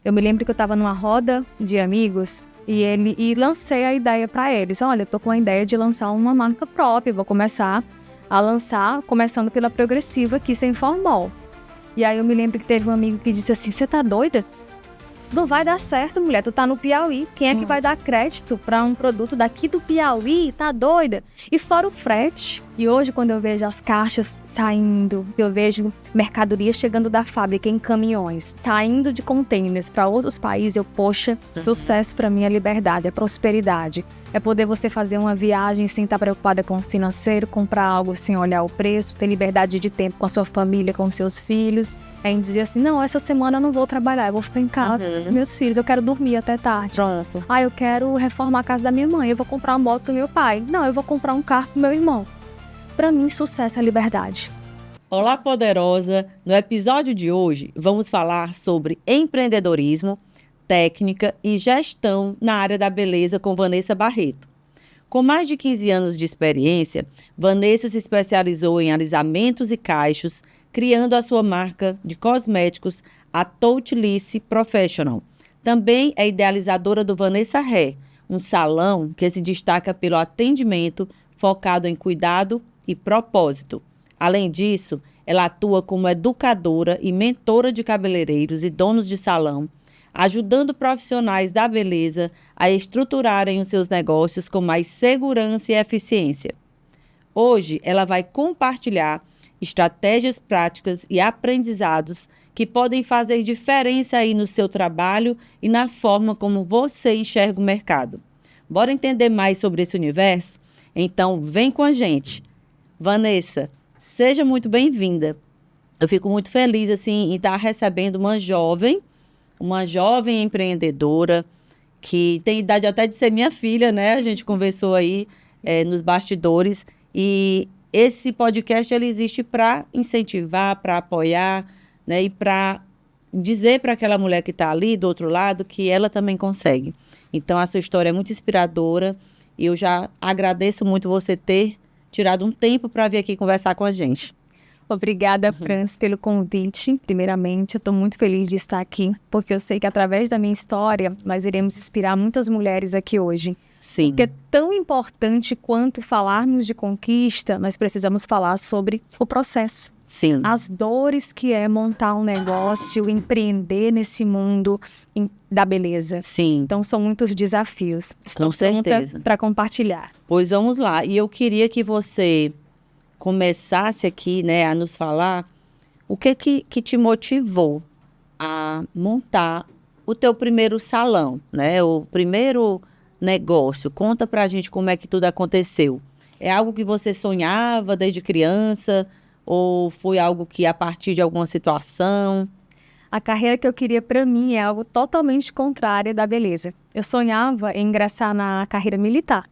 Eu me lembro que eu estava numa roda de amigos e lancei a ideia para eles. Olha, eu tô com a ideia de lançar uma marca própria, vou começar a lançar, começando pela Progressiva aqui, sem formol. E aí eu me lembro que teve um amigo que disse assim, você tá doida? Isso não vai dar certo, mulher, tu tá no Piauí. Quem é que vai dar crédito para um produto daqui do Piauí? Tá doida? E fora o frete. E hoje, quando eu vejo as caixas saindo, eu vejo mercadoria chegando da fábrica em caminhões, saindo de containers para outros países, poxa, sucesso para mim é liberdade, é prosperidade. É poder você fazer uma viagem sem estar preocupada com o financeiro, comprar algo sem olhar o preço, ter liberdade de tempo com a sua família, com seus filhos. É em dizer assim, não, essa semana eu não vou trabalhar, eu vou ficar em casa com meus filhos, eu quero dormir até tarde. Pronto. Eu quero reformar a casa da minha mãe, eu vou comprar uma moto pro meu pai. Não, eu vou comprar um carro pro meu irmão. Para mim, sucesso é liberdade. Olá, poderosa! No episódio de hoje, vamos falar sobre empreendedorismo, técnica e gestão na área da beleza com Vanessa Barreto. Com mais de 15 anos de experiência, Vanessa se especializou em alisamentos e cachos, criando a sua marca de cosméticos, a Touchlice Professional. Também é idealizadora do Vanessa Hair, um salão que se destaca pelo atendimento focado em cuidado e propósito. Além disso, ela atua como educadora e mentora de cabeleireiros e donos de salão, ajudando profissionais da beleza a estruturarem os seus negócios com mais segurança e eficiência. Hoje, ela vai compartilhar estratégias práticas e aprendizados que podem fazer diferença aí no seu trabalho e na forma como você enxerga o mercado. Bora entender mais sobre esse universo? Então, vem com a gente. Vanessa, seja muito bem-vinda. Eu fico muito feliz assim, em estar recebendo uma jovem empreendedora que tem idade até de ser minha filha, né? A gente conversou aí nos bastidores e esse podcast ele existe para incentivar, para apoiar, né? E para dizer para aquela mulher que está ali do outro lado que ela também consegue. Então, a sua história é muito inspiradora e eu já agradeço muito você ter tirado um tempo para vir aqui conversar com a gente. Obrigada, Franz, pelo convite. Primeiramente, eu estou muito feliz de estar aqui, porque eu sei que através da minha história, nós iremos inspirar muitas mulheres aqui hoje. Sim. Porque é tão importante quanto falarmos de conquista, nós precisamos falar sobre o processo. Sim. As dores que é montar um negócio, empreender nesse mundo da beleza. Sim. Então, são muitos desafios. Com certeza. Para compartilhar. Pois vamos lá. E eu queria que você começasse aqui, né, a nos falar o que te motivou a montar o teu primeiro salão, né? O primeiro negócio. Conta pra gente como é que tudo aconteceu. É algo que você sonhava desde criança? Ou foi algo que a partir de alguma situação? A carreira que eu queria para mim é algo totalmente contrário da beleza. Eu sonhava em ingressar na carreira militar.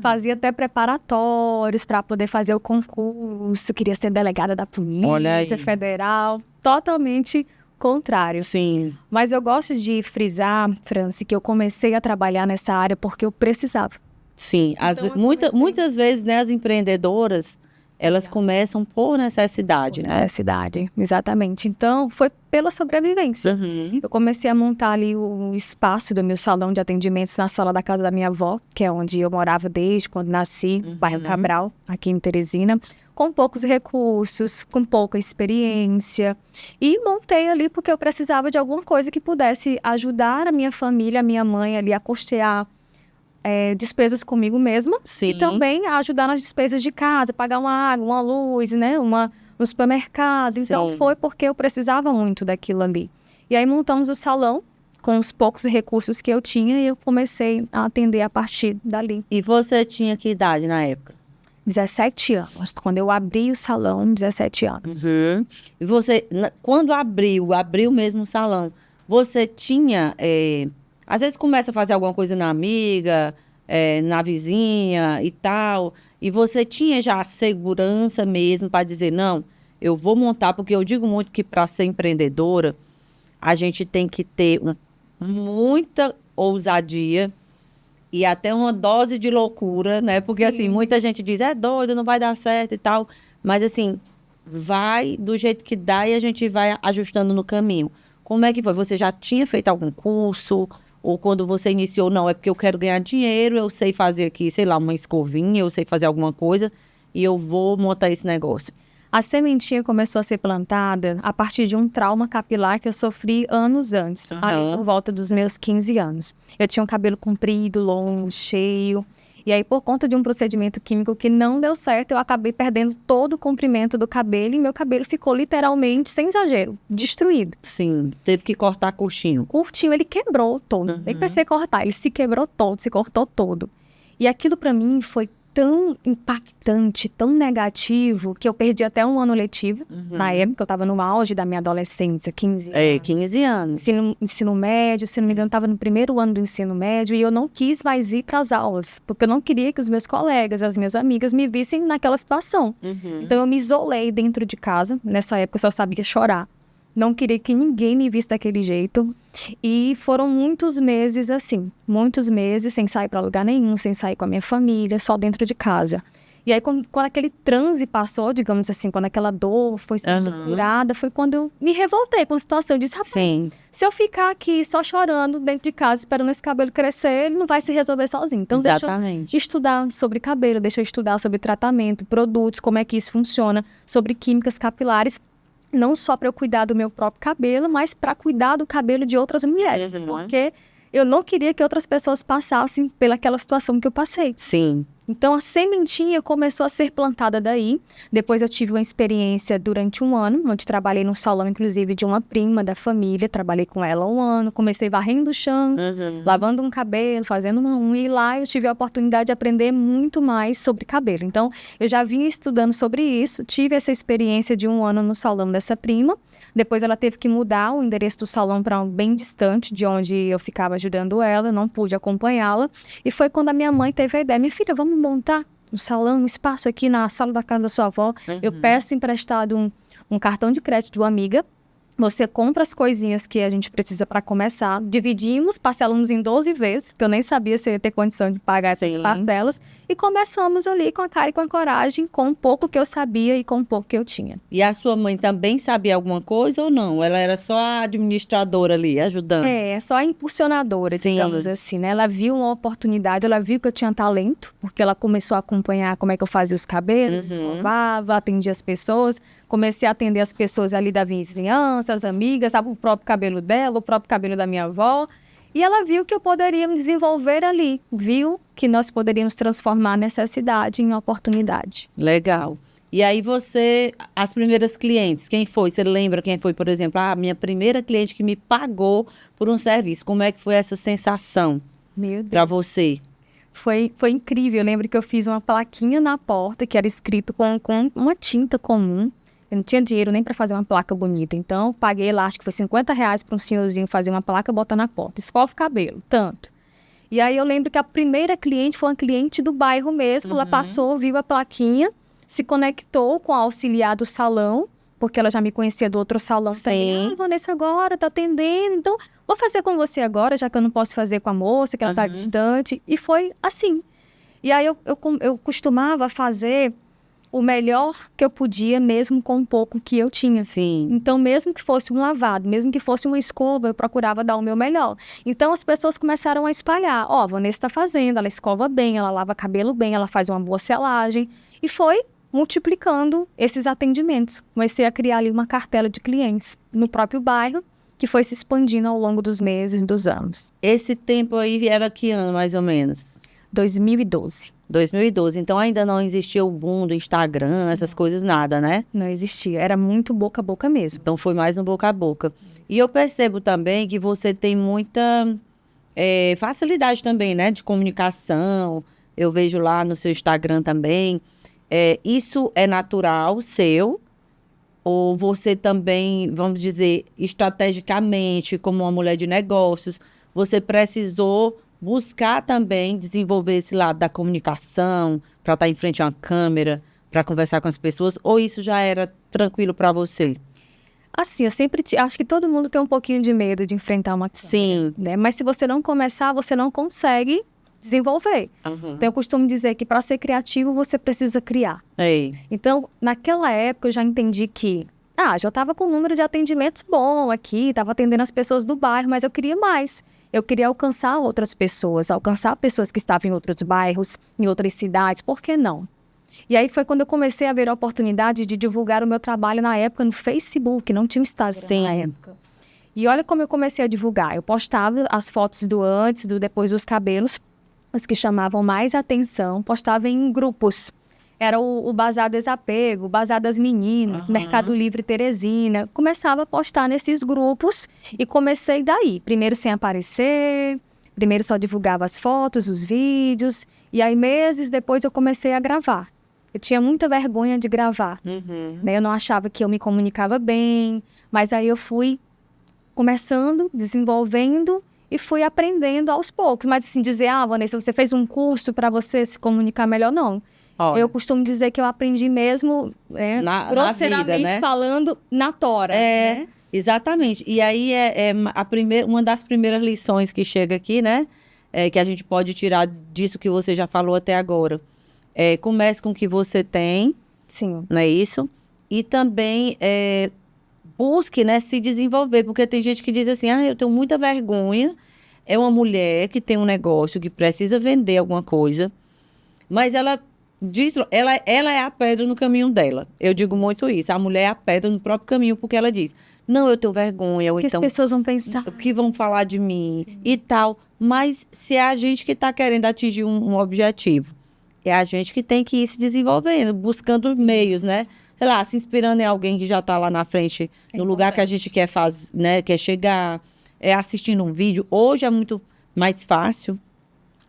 Fazia até preparatórios para poder fazer o concurso. Queria ser delegada da Polícia Federal. Totalmente contrário. Sim. Mas eu gosto de frisar, Franci, que eu comecei a trabalhar nessa área porque eu precisava. Sim. Então, muitas vezes, né, as empreendedoras, elas começam por necessidade, né? Necessidade, exatamente. Então, foi pela sobrevivência. Eu comecei a montar ali o espaço do meu salão de atendimentos na sala da casa da minha avó, que é onde eu morava desde quando nasci, bairro Cabral, aqui em Teresina, com poucos recursos, com pouca experiência. E montei ali porque eu precisava de alguma coisa que pudesse ajudar a minha família, a minha mãe ali a custear despesas comigo mesma. Sim. E também a ajudar nas despesas de casa, pagar uma água, uma luz, né, no supermercado. Então, Sim. foi porque eu precisava muito daquilo ali. E aí montamos o salão com os poucos recursos que eu tinha e eu comecei a atender a partir dali. E você tinha que idade na época? 17 anos. Quando eu abri o salão, 17 anos. E você, quando abriu mesmo o salão, você tinha... às vezes começa a fazer alguma coisa na amiga, na vizinha e tal, e você tinha já a segurança mesmo para dizer, não, eu vou montar, porque eu digo muito que para ser empreendedora, a gente tem que ter muita ousadia e até uma dose de loucura, né? Porque, assim, muita gente diz, é doido, não vai dar certo e tal, mas, assim, vai do jeito que dá e a gente vai ajustando no caminho. Como é que foi? Você já tinha feito algum curso? Ou quando você iniciou, não, é porque eu quero ganhar dinheiro, eu sei fazer aqui, sei lá, uma escovinha, eu sei fazer alguma coisa e eu vou montar esse negócio. A sementinha começou a ser plantada a partir de um trauma capilar que eu sofri anos antes, ali por volta dos meus 15 anos. Eu tinha um cabelo comprido, longo, cheio. E aí, por conta de um procedimento químico que não deu certo, eu acabei perdendo todo o comprimento do cabelo e meu cabelo ficou literalmente, sem exagero, destruído. Sim, teve que cortar curtinho. Curtinho, ele quebrou todo. Nem precisei cortar, ele se quebrou todo, se cortou todo. E aquilo pra mim foi tão impactante, tão negativo, que eu perdi até um ano letivo. Na época, eu estava no auge da minha adolescência, 15 anos. 15 anos. Ensino médio, se não me engano, estava no primeiro ano do ensino médio e eu não quis mais ir para as aulas, porque eu não queria que os meus colegas, as minhas amigas me vissem naquela situação. Então, eu me isolei dentro de casa. Nessa época, eu só sabia chorar. Não queria que ninguém me visse daquele jeito. E foram muitos meses assim. Muitos meses sem sair para lugar nenhum, sem sair com a minha família, só dentro de casa. E aí, quando aquele transe passou, digamos assim, quando aquela dor foi sendo curada, foi quando eu me revoltei com a situação. Eu disse, rapaz, se eu ficar aqui só chorando dentro de casa, esperando esse cabelo crescer, ele não vai se resolver sozinho. Então, deixa eu estudar sobre cabelo, deixa eu estudar sobre tratamento, produtos, como é que isso funciona, sobre químicas capilares. Não só para eu cuidar do meu próprio cabelo, mas para cuidar do cabelo de outras mulheres. Porque eu não queria que outras pessoas passassem pelaquela situação que eu passei. Sim. Então, a sementinha começou a ser plantada daí. Depois eu tive uma experiência durante um ano, onde trabalhei num salão, inclusive, de uma prima da família. Trabalhei com ela um ano, comecei varrendo o chão, lavando um cabelo, fazendo uma unha. E lá eu tive a oportunidade de aprender muito mais sobre cabelo. Então, eu já vinha estudando sobre isso, tive essa experiência de um ano no salão dessa prima. Depois ela teve que mudar o endereço do salão para um bem distante de onde eu ficava ajudando ela, não pude acompanhá-la. E foi quando a minha mãe teve a ideia, minha filha, vamos montar um salão, um espaço aqui na sala da casa da sua avó. Eu peço emprestado um cartão de crédito de uma amiga. Você compra as coisinhas que a gente precisa para começar. Dividimos, parcelamos em 12 vezes, porque eu nem sabia se eu ia ter condição de pagar essas parcelas. E começamos ali com a cara e com a coragem, com um pouco que eu sabia e com um pouco que eu tinha. E a sua mãe também sabia alguma coisa ou não? Ela era só a administradora ali, ajudando? Só a impulsionadora, digamos assim, né? Ela viu uma oportunidade, ela viu que eu tinha talento, porque ela começou a acompanhar como é que eu fazia os cabelos, escovava, atendia as pessoas. Comecei a atender as pessoas ali da vizinhança, as amigas, sabe, o próprio cabelo dela, o próprio cabelo da minha avó. E ela viu que eu poderia me desenvolver ali. Viu que nós poderíamos transformar a necessidade em oportunidade. Legal. E aí as primeiras clientes, quem foi? Você lembra quem foi, por exemplo? A minha primeira cliente que me pagou por um serviço. Como é que foi essa sensação para você? Foi incrível. Eu lembro que eu fiz uma plaquinha na porta que era escrito com uma tinta comum. Eu não tinha dinheiro nem para fazer uma placa bonita. Então, eu paguei lá, acho que foi R$50 para um senhorzinho fazer uma placa e botar na porta. Escova o cabelo, tanto. E aí eu lembro que a primeira cliente foi uma cliente do bairro mesmo. Ela passou, viu a plaquinha, se conectou com a auxiliar do salão, porque ela já me conhecia do outro salão também. Vanessa agora tá atendendo, então vou fazer com você agora, já que eu não posso fazer com a moça, que ela tá distante. E foi assim. E aí eu costumava fazer o melhor que eu podia, mesmo com um pouco que eu tinha. Então, mesmo que fosse um lavado, mesmo que fosse uma escova, eu procurava dar o meu melhor. Então, as pessoas começaram a espalhar. A Vanessa está fazendo, ela escova bem, ela lava cabelo bem, ela faz uma boa selagem. E foi multiplicando esses atendimentos. Comecei a criar ali uma cartela de clientes no próprio bairro, que foi se expandindo ao longo dos meses, dos anos. Esse tempo aí era que ano, mais ou menos? 2012. 2012. Então, ainda não existia o boom do Instagram, essas coisas, nada, né? Não existia. Era muito boca a boca mesmo. Então, foi mais um boca a boca. E eu percebo também que você tem muita facilidade também, né? De comunicação. Eu vejo lá no seu Instagram também. Isso é natural, seu? Ou você também, vamos dizer, estrategicamente, como uma mulher de negócios, você precisou buscar também desenvolver esse lado da comunicação, para estar em frente a uma câmera, para conversar com as pessoas, ou isso já era tranquilo para você? Assim, eu sempre acho que todo mundo tem um pouquinho de medo de enfrentar uma câmera, né? Mas se você não começar, você não consegue desenvolver. Então, eu costumo dizer que para ser criativo, você precisa criar. Então, naquela época, eu já entendi que Já estava com um número de atendimentos bom aqui, estava atendendo as pessoas do bairro, mas eu queria mais. Eu queria alcançar outras pessoas, alcançar pessoas que estavam em outros bairros, em outras cidades, por que não? E aí foi quando eu comecei a ver a oportunidade de divulgar o meu trabalho na época no Facebook, não tinha Instagram na época. E olha como eu comecei a divulgar. Eu postava as fotos do antes, do depois dos cabelos, os que chamavam mais atenção, postava em grupos. Era o Bazar Desapego, o Bazar das Meninas, Mercado Livre Teresina. Começava a postar nesses grupos e comecei daí. Primeiro sem aparecer, primeiro só divulgava as fotos, os vídeos. E aí, meses depois, eu comecei a gravar. Eu tinha muita vergonha de gravar. Né? Eu não achava que eu me comunicava bem. Mas aí eu fui começando, desenvolvendo e fui aprendendo aos poucos. Mas assim, dizer, Vanessa, você fez um curso para você se comunicar melhor? Não. Olha, eu costumo dizer que eu aprendi mesmo, grosseiramente na vida, né? falando, na tora. Né? Exatamente. E aí uma das primeiras lições que chega aqui, né? Que a gente pode tirar disso que você já falou até agora. Comece com o que você tem. Sim. Não é isso? E também busque, né, se desenvolver. Porque tem gente que diz assim, eu tenho muita vergonha. É uma mulher que tem um negócio, que precisa vender alguma coisa. Mas ela é a pedra no caminho dela. Eu digo muito isso. A mulher é a pedra no próprio caminho, porque ela diz, não, eu tenho vergonha. Ou que então, as pessoas vão pensar. O que vão falar de mim e tal. Mas se é a gente que está querendo atingir um objetivo, é a gente que tem que ir se desenvolvendo, buscando meios, né? Sei lá, se inspirando em alguém que já está lá na frente, no lugar que a gente quer fazer, né? Quer chegar, assistindo um vídeo. Hoje é muito mais fácil.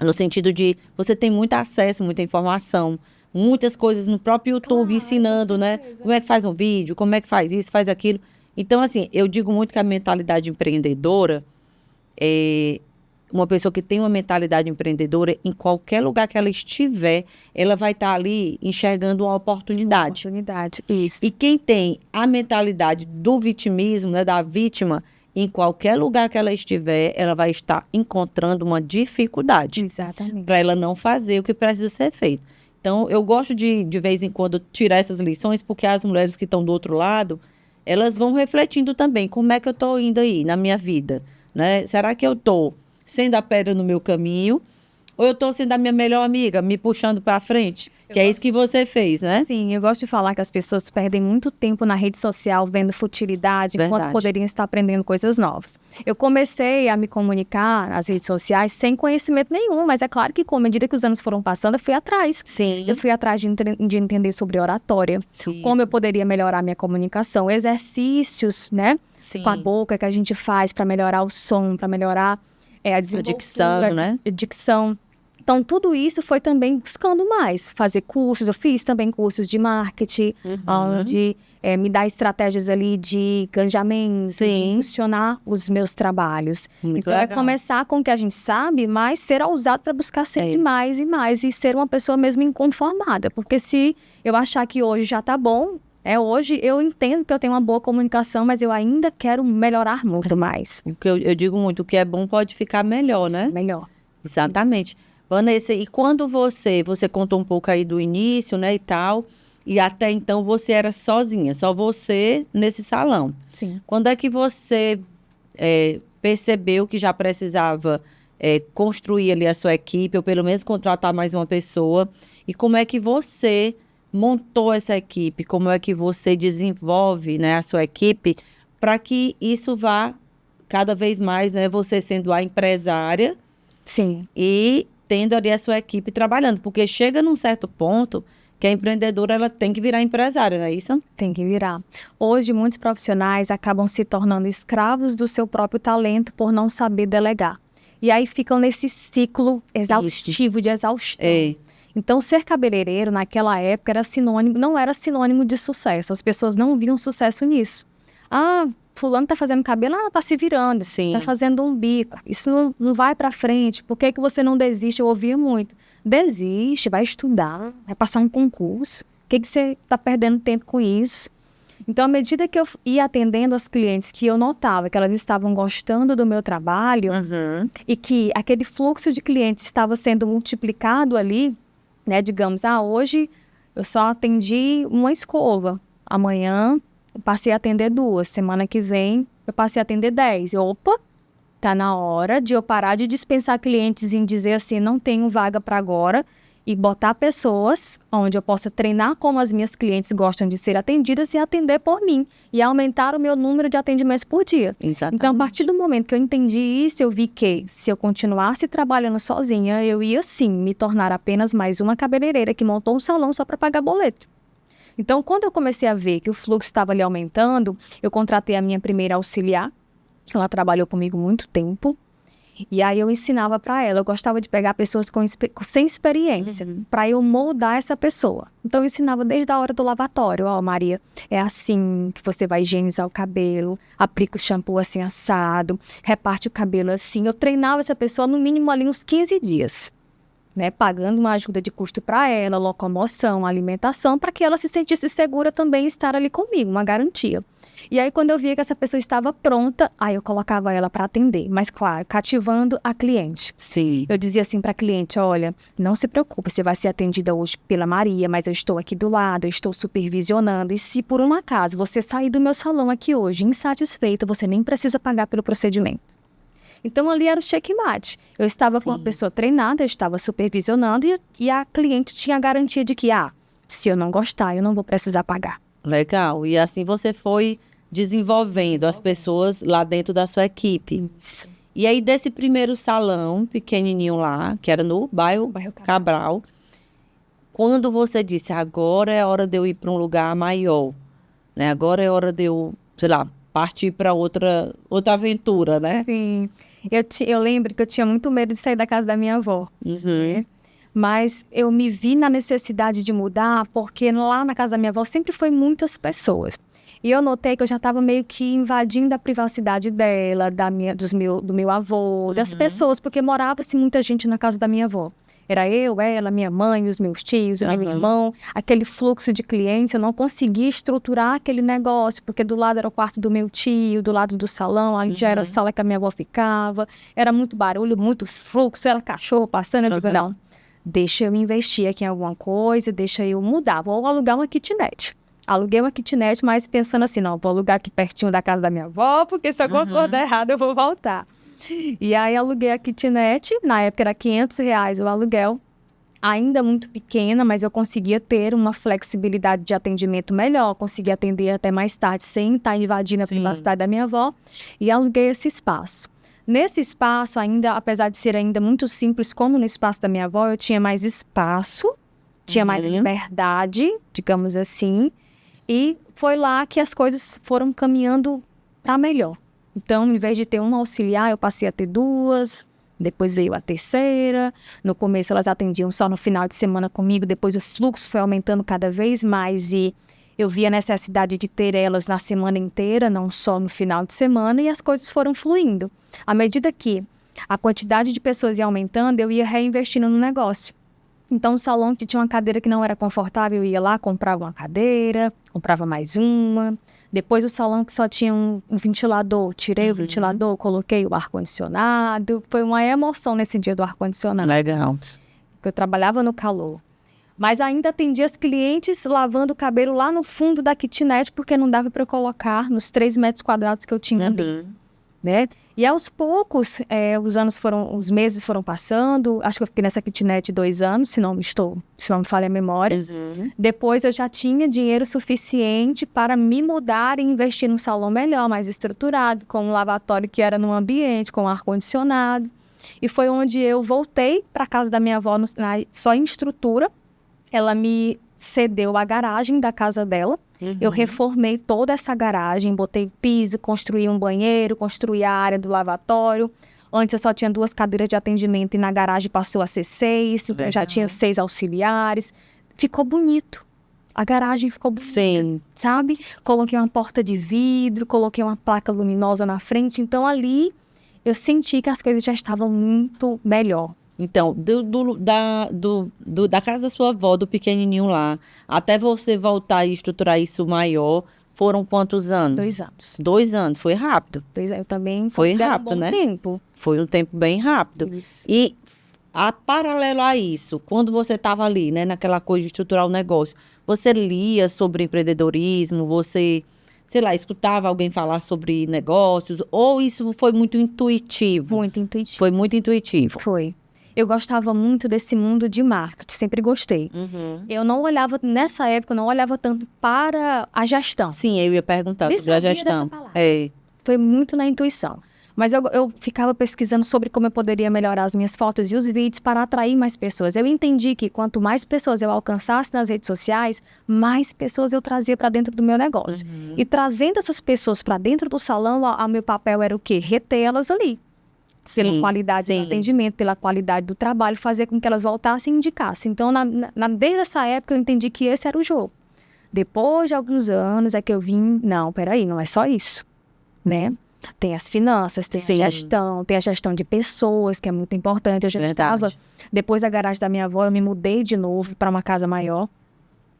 No sentido de você tem muito acesso, muita informação, muitas coisas no próprio YouTube ensinando, né? Como é que faz um vídeo, como é que faz isso, faz aquilo. Então, assim, eu digo muito que a mentalidade empreendedora uma pessoa que tem uma mentalidade empreendedora, em qualquer lugar que ela estiver, ela vai estar ali enxergando uma oportunidade. Isso. E quem tem a mentalidade do vitimismo, né, da vítima, em qualquer lugar que ela estiver, ela vai estar encontrando uma dificuldade. Exatamente. Para ela não fazer o que precisa ser feito. Então, eu gosto de vez em quando, tirar essas lições, porque as mulheres que estão do outro lado, elas vão refletindo também, como é que eu estou indo aí na minha vida, né? Será que eu estou sendo a pedra no meu caminho, ou eu estou sendo a minha melhor amiga, me puxando para frente? Que é isso que você fez, né? Sim, eu gosto de falar que as pessoas perdem muito tempo na rede social vendo futilidade, enquanto poderiam estar aprendendo coisas novas. Eu comecei a me comunicar nas redes sociais sem conhecimento nenhum, mas é claro que, à medida que os anos foram passando, eu fui atrás. Sim. Eu fui atrás de entender sobre oratória, como eu poderia melhorar minha comunicação, exercícios, né? Sim. Com a boca que a gente faz para melhorar o som, para melhorar a dicção, né? Dicção. Então, tudo isso foi também buscando mais, fazer cursos. Eu fiz também cursos de marketing, de me dar estratégias ali de engajamento, de impulsionar os meus trabalhos. Muito então, legal. É começar com o que a gente sabe, mas ser ousado para buscar sempre mais e mais. E ser uma pessoa mesmo inconformada. Porque se eu achar que hoje já está bom, hoje eu entendo que eu tenho uma boa comunicação, mas eu ainda quero melhorar muito mais. O que eu digo muito, o que é bom pode ficar melhor, né? Melhor. Exatamente. Vanessa, e quando você contou um pouco aí do início, né, e tal, e até então você era sozinha, só você nesse salão. Sim. Quando é que você percebeu que já precisava construir ali a sua equipe, ou pelo menos contratar mais uma pessoa? E como é que você montou essa equipe? Como é que você desenvolve, né, a sua equipe para que isso vá cada vez mais, né, você sendo a empresária? Sim. E tendo ali a sua equipe trabalhando, porque chega num certo ponto que a empreendedora ela tem que virar empresária, não é isso? Tem que virar. Hoje, muitos profissionais acabam se tornando escravos do seu próprio talento por não saber delegar. E aí ficam nesse ciclo exaustivo de exaustão. Então, ser cabeleireiro naquela época não era sinônimo de sucesso. As pessoas não viam sucesso nisso. Fulano tá fazendo cabelo, tá se virando, tá fazendo um bico. Isso não vai pra frente. Por que você não desiste? Eu ouvia muito. Desiste, vai estudar, vai passar um concurso. Por que você tá perdendo tempo com isso? Então, à medida que eu ia atendendo as clientes que eu notava que elas estavam gostando do meu trabalho e que aquele fluxo de clientes estava sendo multiplicado ali, né? Digamos, hoje eu só atendi uma escova. Amanhã eu passei a atender 2. Semana que vem, eu passei a atender 10. Opa, tá na hora de eu parar de dispensar clientes e dizer assim, não tenho vaga para agora, e botar pessoas onde eu possa treinar como as minhas clientes gostam de ser atendidas e atender por mim, e aumentar o meu número de atendimentos por dia. Exatamente. Então, a partir do momento que eu entendi isso, eu vi que se eu continuasse trabalhando sozinha, eu ia sim me tornar apenas mais uma cabeleireira que montou um salão só para pagar boleto. Então, quando eu comecei a ver que o fluxo estava ali aumentando, eu contratei a minha primeira auxiliar. Ela trabalhou comigo muito tempo. E aí eu ensinava para ela. Eu gostava de pegar pessoas sem experiência, para eu moldar essa pessoa. Então eu ensinava desde a hora do lavatório. Ó, Maria, é assim que você vai higienizar o cabelo, aplica o shampoo assim assado, reparte o cabelo assim. Eu treinava essa pessoa no mínimo ali uns 15 dias. Né, pagando uma ajuda de custo para ela, locomoção, alimentação, para que ela se sentisse segura também em estar ali comigo, uma garantia. E aí, quando eu via que essa pessoa estava pronta, aí eu colocava ela para atender, mas claro, cativando a cliente. Sim. Eu dizia assim para a cliente, olha, não se preocupe, você vai ser atendida hoje pela Maria, mas eu estou aqui do lado, eu estou supervisionando, e se por um acaso você sair do meu salão aqui hoje insatisfeita, você nem precisa pagar pelo procedimento. Então, ali era o checkmate. Eu estava com uma pessoa treinada, eu estava supervisionando e a cliente tinha a garantia de que, se eu não gostar, eu não vou precisar pagar. Legal. E assim você foi desenvolvendo as pessoas lá dentro da sua equipe. Isso. E aí, desse primeiro salão pequenininho lá, que era no bairro Cabral, quando você disse, agora é hora de eu ir para um lugar maior, né? Agora é hora de eu, sei lá, partir para outra aventura, né? Sim. Eu lembro que eu tinha muito medo de sair da casa da minha avó. Né? Mas eu me vi na necessidade de mudar, porque lá na casa da minha avó sempre foi muitas pessoas. E eu notei que eu já estava meio que invadindo a privacidade dela, do meu avô, das pessoas, porque morava-se muita gente na casa da minha avó. Era eu, ela, minha mãe, os meus tios, meu irmão, aquele fluxo de clientes. Eu não conseguia estruturar aquele negócio, porque do lado era o quarto do meu tio, do lado do salão, ali já era a sala que a minha avó ficava. Era muito barulho, muito fluxo, era cachorro passando. Eu digo, não, deixa eu investir aqui em alguma coisa, deixa eu mudar. Vou alugar uma kitnet. Aluguei uma kitnet, mas pensando assim, não, vou alugar aqui pertinho da casa da minha avó, porque se alguma coisa der errado, eu vou voltar. E aí aluguei a kitnet, na época era R$500 o aluguel, ainda muito pequena, mas eu conseguia ter uma flexibilidade de atendimento melhor, conseguia atender até mais tarde sem estar invadindo a privacidade da minha avó, e aluguei esse espaço. Nesse espaço, ainda, apesar de ser ainda muito simples, como no espaço da minha avó, eu tinha mais espaço, tinha mais liberdade, digamos assim, e foi lá que as coisas foram caminhando para melhor. Então, em vez de ter uma auxiliar, eu passei a ter 2, depois veio a terceira. No começo, elas atendiam só no final de semana comigo, depois o fluxo foi aumentando cada vez mais e eu vi a necessidade de ter elas na semana inteira, não só no final de semana, e as coisas foram fluindo. À medida que a quantidade de pessoas ia aumentando, eu ia reinvestindo no negócio. Então, o salão que tinha uma cadeira que não era confortável, eu ia lá, comprava uma cadeira, comprava mais uma. Depois, o salão que só tinha um ventilador, tirei o ventilador, coloquei o ar-condicionado. Foi uma emoção nesse dia do ar-condicionado. Legal. Porque eu trabalhava no calor. Mas ainda atendia as clientes lavando o cabelo lá no fundo da kitnet, porque não dava para eu colocar nos 3 metros quadrados que eu tinha ali. Né? E aos poucos, os meses foram passando. Acho que eu fiquei nessa kitnet 2 anos, se não me falha a memória. Depois eu já tinha dinheiro suficiente para me mudar e investir num salão melhor, mais estruturado, com um lavatório que era num ambiente, com ar-condicionado. E foi onde eu voltei para a casa da minha avó, só em estrutura. Ela me cedeu a garagem da casa dela. Eu reformei toda essa garagem, botei piso, construí um banheiro, construí a área do lavatório. Antes eu só tinha 2 cadeiras de atendimento e na garagem passou a ser 6, então já tinha 6 auxiliares. Ficou bonito. A garagem ficou bonita, sabe? Coloquei uma porta de vidro, coloquei uma placa luminosa na frente. Então ali eu senti que as coisas já estavam muito melhor. Então, da casa da sua avó, do pequenininho lá, até você voltar e estruturar isso maior, foram quantos anos? 2 anos. 2 anos, foi rápido. Eu também foi rápido, um bom né? tempo. Foi um tempo bem rápido. Isso. E, paralelo a isso, quando você estava ali, né, naquela coisa de estruturar o negócio, você lia sobre empreendedorismo, você sei lá, escutava alguém falar sobre negócios, ou isso foi muito intuitivo? Muito intuitivo. Foi muito intuitivo. Foi. Eu gostava muito desse mundo de marketing, sempre gostei. Eu não olhava, nessa época, eu não olhava tanto para a gestão. Sim, eu ia perguntar Nem sobre a sabia gestão. dessa palavra. É. Foi muito na intuição. Mas eu ficava pesquisando sobre como eu poderia melhorar as minhas fotos e os vídeos para atrair mais pessoas. Eu entendi que quanto mais pessoas eu alcançasse nas redes sociais, mais pessoas eu trazia para dentro do meu negócio. E trazendo essas pessoas para dentro do salão, o meu papel era o quê? Retê-las ali. Pela qualidade do atendimento, pela qualidade do trabalho, fazer com que elas voltassem e indicassem. Então, desde essa época, eu entendi que esse era o jogo. Depois de alguns anos, é que eu vim, não, peraí, não é só isso, né? Tem as finanças, tem a gestão, tem a gestão de pessoas, que é muito importante. Eu já estava, depois da garagem da minha avó, eu me mudei de novo para uma casa maior.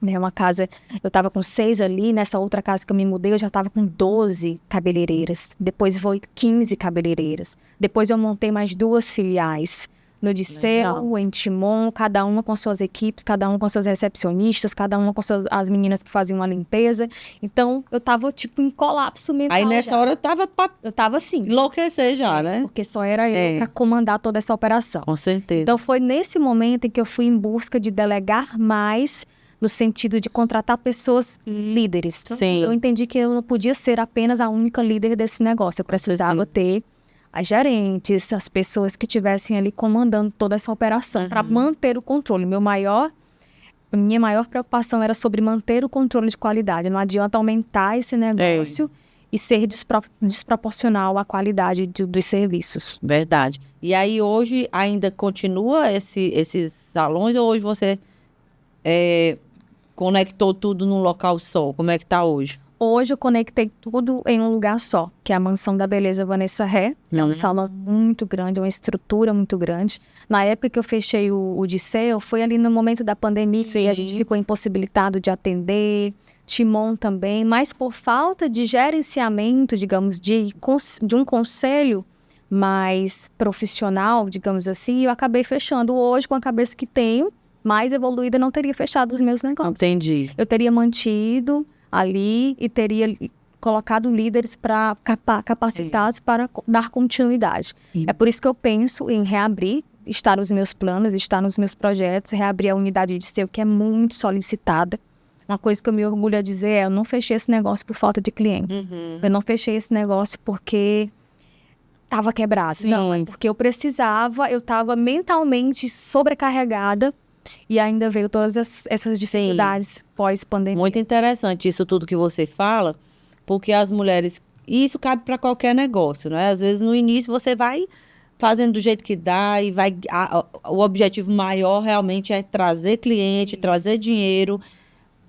Né, uma casa, eu estava com 6 ali, nessa outra casa que eu me mudei, eu já estava com 12 cabeleireiras. Depois foi 15 cabeleireiras. Depois eu montei mais 2 filiais. No Odisseu, em Timon, cada uma com suas equipes, cada uma com seus recepcionistas, cada uma com as meninas que faziam a limpeza. Então, eu tava, tipo, em colapso mental. Aí, nessa hora, eu tava assim. Enlouquecer já, né? Porque só era eu para comandar toda essa operação. Com certeza. Então, foi nesse momento em que eu fui em busca de delegar mais, no sentido de contratar pessoas líderes. Sim. Eu entendi que eu não podia ser apenas a única líder desse negócio. Eu precisava ter as gerentes, as pessoas que estivessem ali comandando toda essa operação, para manter o controle. Minha maior preocupação era sobre manter o controle de qualidade. Não adianta aumentar esse negócio e ser desproporcional à qualidade dos serviços. Verdade. E aí, hoje, ainda continua esses salões, ou hoje você conectou tudo num local só? Como é que tá hoje? Hoje eu conectei tudo em um lugar só, que é a Mansão da Beleza Vanessa Ré. É um salão muito grande, uma estrutura muito grande. Na época que eu fechei o Odisseu, foi ali no momento da pandemia, e a gente ficou impossibilitado de atender. Timon também, mas por falta de gerenciamento, digamos, de um conselho mais profissional, digamos assim, eu acabei fechando. Hoje, com a cabeça que tenho, mais evoluída, não teria fechado os meus negócios. Entendi. Eu teria mantido ali e teria colocado líderes capacitados para dar continuidade. É por isso que eu penso em reabrir, estar nos meus planos, estar nos meus projetos, reabrir a unidade de seu, que é muito solicitada. Uma coisa que eu me orgulho a dizer é, eu não fechei esse negócio por falta de clientes. Eu não fechei esse negócio porque estava quebrado. Não, é porque eu estava mentalmente sobrecarregada. E ainda veio todas essas dificuldades pós-pandemia. Muito interessante isso tudo que você fala, porque as mulheres... E isso cabe para qualquer negócio, né? Às vezes, no início, você vai fazendo do jeito que dá e vai... o objetivo maior realmente é trazer cliente, trazer dinheiro.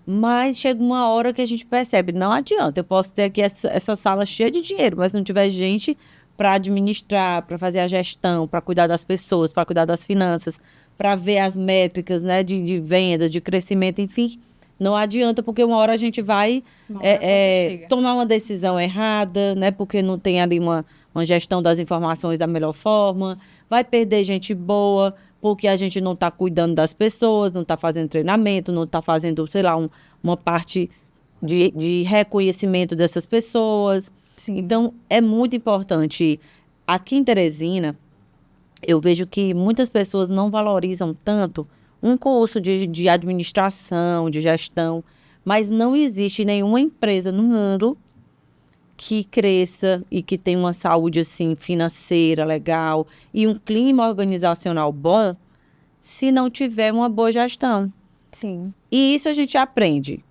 Mas chega uma hora que a gente percebe, não adianta. Eu posso ter aqui essa sala cheia de dinheiro, mas se não tiver gente para administrar, para fazer a gestão, para cuidar das pessoas, para cuidar das finanças, para ver as métricas, né, de venda, de crescimento, enfim, não adianta, porque uma hora a gente vai tomar uma decisão errada, né, porque não tem ali uma gestão das informações da melhor forma, vai perder gente boa, porque a gente não está cuidando das pessoas, não está fazendo treinamento, não está fazendo, sei lá, uma parte de reconhecimento dessas pessoas. Sim. Então, é muito importante. Aqui em Teresina, eu vejo que muitas pessoas não valorizam tanto um curso de administração, de gestão, mas não existe nenhuma empresa no mundo que cresça e que tenha uma saúde assim, financeira legal e um clima organizacional bom se não tiver uma boa gestão. Sim. E isso a gente aprende.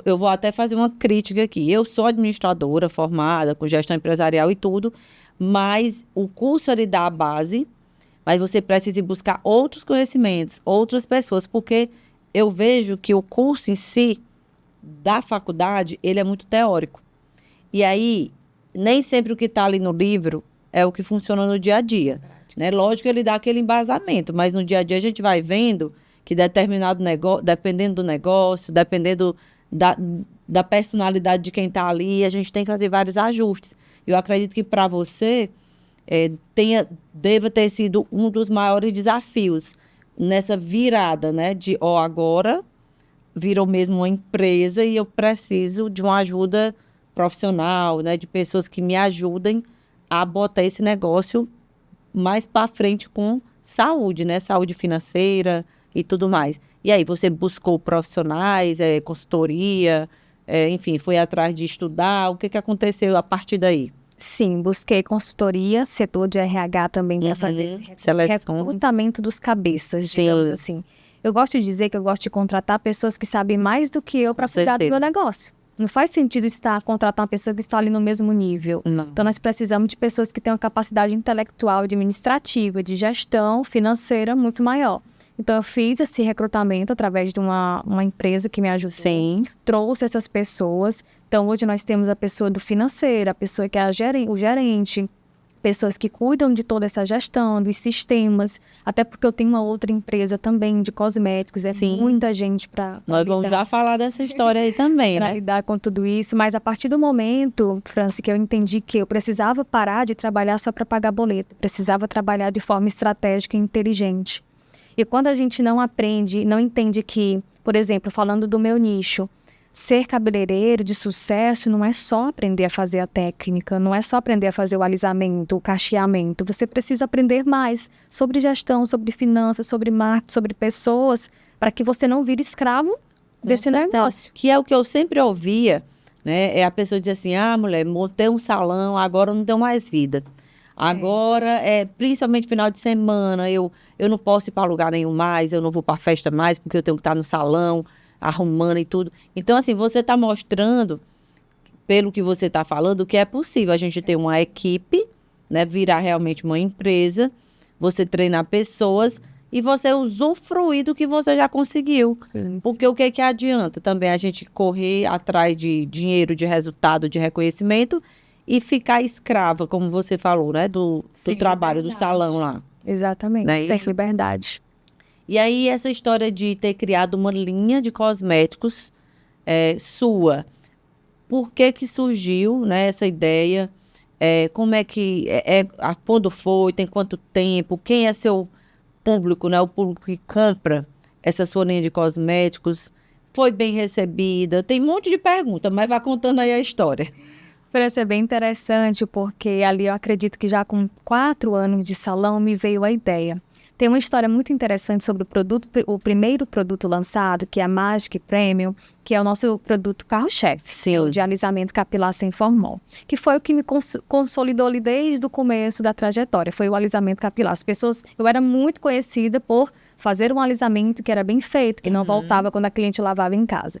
Eu vou até fazer uma crítica aqui. Eu sou administradora formada com gestão empresarial e tudo, mas o curso ele dá a base, mas você precisa ir buscar outros conhecimentos, outras pessoas, porque eu vejo que o curso em si, da faculdade, ele é muito teórico. E aí, nem sempre o que está ali no livro é o que funciona no dia a dia. Né? Lógico que ele dá aquele embasamento, mas no dia a dia a gente vai vendo que determinado negócio, dependendo do negócio, dependendo da personalidade de quem está ali, a gente tem que fazer vários ajustes. Eu acredito que para você deva ter sido um dos maiores desafios nessa virada, né? De agora virou mesmo uma empresa e eu preciso de uma ajuda profissional, né? De pessoas que me ajudem a botar esse negócio mais para frente com saúde, né? Saúde financeira e tudo mais. E aí, você buscou profissionais, consultoria, enfim, foi atrás de estudar. O que aconteceu a partir daí? Sim, busquei consultoria, setor de RH também para fazer esse recrutamento dos cabeças, digamos assim. Eu gosto de dizer que eu gosto de contratar pessoas que sabem mais do que eu para cuidar do meu negócio. Não faz sentido contratar uma pessoa que está ali no mesmo nível. Não. Então, nós precisamos de pessoas que tenham capacidade intelectual, administrativa, de gestão financeira muito maior. Então, eu fiz esse recrutamento através de uma empresa que me ajudou. Sim. Trouxe essas pessoas. Então, hoje nós temos a pessoa do financeiro, a pessoa que é o gerente, pessoas que cuidam de toda essa gestão, dos sistemas. Até porque eu tenho uma outra empresa também de cosméticos. Sim. Muita gente para Nós vamos já falar dessa história aí também, para né? lidar com tudo isso. Mas a partir do momento, Franci, que eu entendi que eu precisava parar de trabalhar só para pagar boleto. Precisava trabalhar de forma estratégica e inteligente. E quando a gente não aprende, não entende que, por exemplo, falando do meu nicho, ser cabeleireiro de sucesso não é só aprender a fazer a técnica, não é só aprender a fazer o alisamento, o cacheamento. Você precisa aprender mais sobre gestão, sobre finanças, sobre marketing, sobre pessoas, para que você não vire escravo desse negócio. Que é o que eu sempre ouvia, né? É a pessoa dizer assim, mulher, montei um salão, agora não tenho mais vida. Agora, principalmente final de semana, eu não posso ir para lugar nenhum mais, eu não vou para festa mais, porque eu tenho que estar no salão, arrumando e tudo. Então, assim, você está mostrando, pelo que você está falando, que é possível a gente ter uma equipe, né, virar realmente uma empresa, você treinar pessoas e você usufruir do que você já conseguiu. Isso. Porque o que adianta também a gente correr atrás de dinheiro, de resultado, de reconhecimento e ficar escrava, como você falou, né? Do trabalho, do salão lá. Exatamente, Não é sem isso? liberdade. E aí, essa história de ter criado uma linha de cosméticos sua, por que surgiu, né, essa ideia? Como é que... quando foi? Tem quanto tempo? Quem é seu público, né? O público que compra essa sua linha de cosméticos? Foi bem recebida? Tem um monte de perguntas, mas vai contando aí a história. Parece bem interessante, porque ali eu acredito que já com 4 anos de salão me veio a ideia. Tem uma história muito interessante sobre o primeiro produto lançado, que é a Magic Premium, que é o nosso produto carro-chefe, de alisamento capilar sem formol, que foi o que me consolidou ali desde o começo da trajetória, foi o alisamento capilar. Eu era muito conhecida por fazer um alisamento que era bem feito, que não voltava quando a cliente lavava em casa.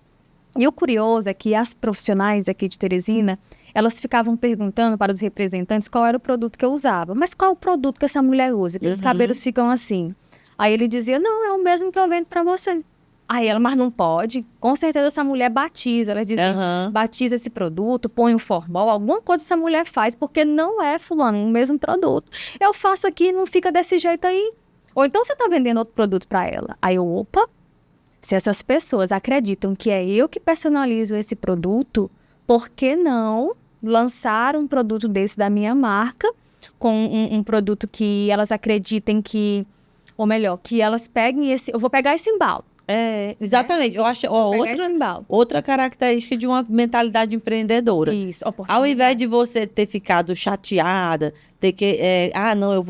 E o curioso é que as profissionais aqui de Teresina, elas ficavam perguntando para os representantes qual era o produto que eu usava. Mas qual o produto que essa mulher usa? Que os cabelos ficam assim. Aí ele dizia, não, é o mesmo que eu vendo para você. Aí ela, mas não pode. Com certeza essa mulher batiza. Ela dizia, batiza esse produto, põe um formol, alguma coisa essa mulher faz, porque não é fulano, o mesmo produto. Eu faço aqui e não fica desse jeito aí. Ou então você está vendendo outro produto para ela. Aí eu, opa. Se essas pessoas acreditam que é eu que personalizo esse produto, por que não lançar um produto desse da minha marca, com um produto que elas acreditem que, ou melhor, que elas peguem esse... Eu vou pegar esse embalo. Exatamente. Eu acho outra característica de uma mentalidade empreendedora. Isso, ao invés de você ter ficado chateada, ter que... não, eu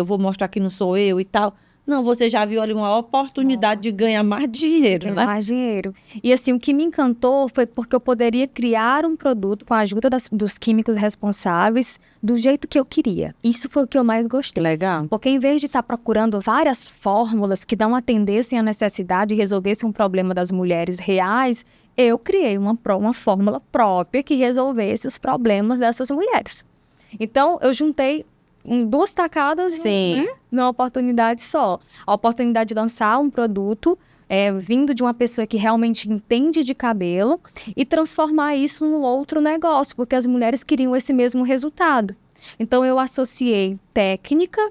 vou mostrar que não sou eu e tal... Não, você já viu ali uma oportunidade de ganhar mais dinheiro, né? Mais dinheiro. E assim, o que me encantou foi porque eu poderia criar um produto com a ajuda dos químicos responsáveis do jeito que eu queria. Isso foi o que eu mais gostei. Legal. Porque em vez de estar procurando várias fórmulas que não atendessem a necessidade e resolvessem um problema das mulheres reais, eu criei uma fórmula própria que resolvesse os problemas dessas mulheres. Então, eu juntei em 2 tacadas, numa oportunidade só. A oportunidade de lançar um produto vindo de uma pessoa que realmente entende de cabelo e transformar isso num outro negócio, porque as mulheres queriam esse mesmo resultado. Então, eu associei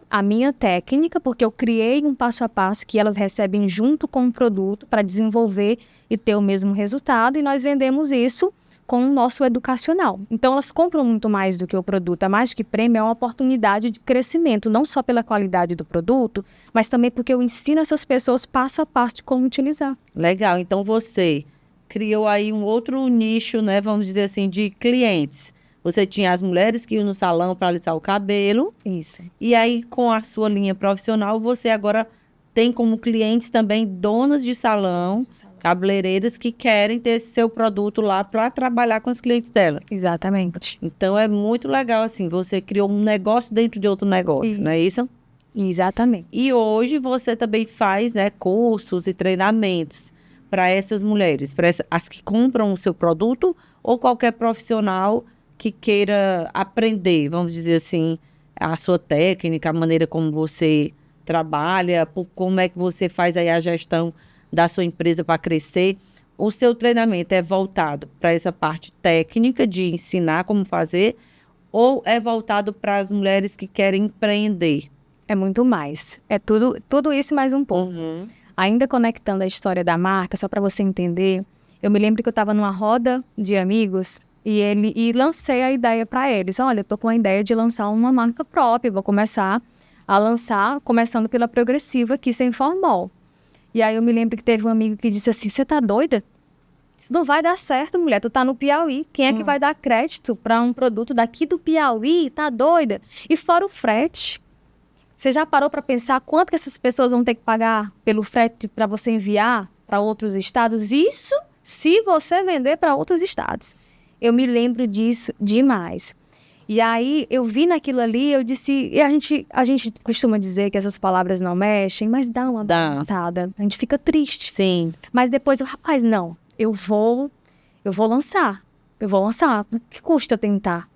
a minha técnica, porque eu criei um passo a passo que elas recebem junto com o produto para desenvolver e ter o mesmo resultado, e nós vendemos isso com o nosso educacional. Então, elas compram muito mais do que o produto. A Mais Que Prêmio é uma oportunidade de crescimento, não só pela qualidade do produto, mas também porque eu ensino essas pessoas passo a passo de como utilizar. Legal. Então, você criou aí um outro nicho, né? Vamos dizer assim, de clientes. Você tinha as mulheres que iam no salão para alisar o cabelo. Isso. E aí, com a sua linha profissional, você agora tem como clientes também donas de salão, cabeleireiras que querem ter seu produto lá para trabalhar com os clientes dela. Exatamente. Então, é muito legal, assim, você criou um negócio dentro de outro negócio, não é isso? Exatamente. E hoje você também faz, né, cursos e treinamentos para essas mulheres, para as que compram o seu produto ou qualquer profissional que queira aprender, vamos dizer assim, a sua técnica, a maneira como você trabalha, como é que você faz aí a gestão da sua empresa para crescer. O seu treinamento é voltado para essa parte técnica de ensinar como fazer ou é voltado para as mulheres que querem empreender? É muito mais. É tudo isso e mais um pouco. Uhum. Ainda conectando a história da marca, só para você entender, eu me lembro que eu estava numa roda de amigos e lancei a ideia para eles. Olha, eu tô com a ideia de lançar uma marca própria, vou começar a lançar, começando pela Progressiva aqui sem formol. E aí eu me lembro que teve um amigo que disse assim, você tá doida? Isso não vai dar certo, mulher, tu tá no Piauí. Quem é que vai dar crédito para um produto daqui do Piauí? Tá doida? E fora o frete. Você já parou para pensar quanto que essas pessoas vão ter que pagar pelo frete para você enviar para outros estados? Isso se você vender para outros estados. Eu me lembro disso demais. E aí, eu vi naquilo ali, eu disse... E a gente costuma dizer que essas palavras não mexem, mas dá uma balançada. A gente fica triste. Sim. Mas depois, rapaz, não. Eu vou lançar. Eu vou lançar. O que custa tentar?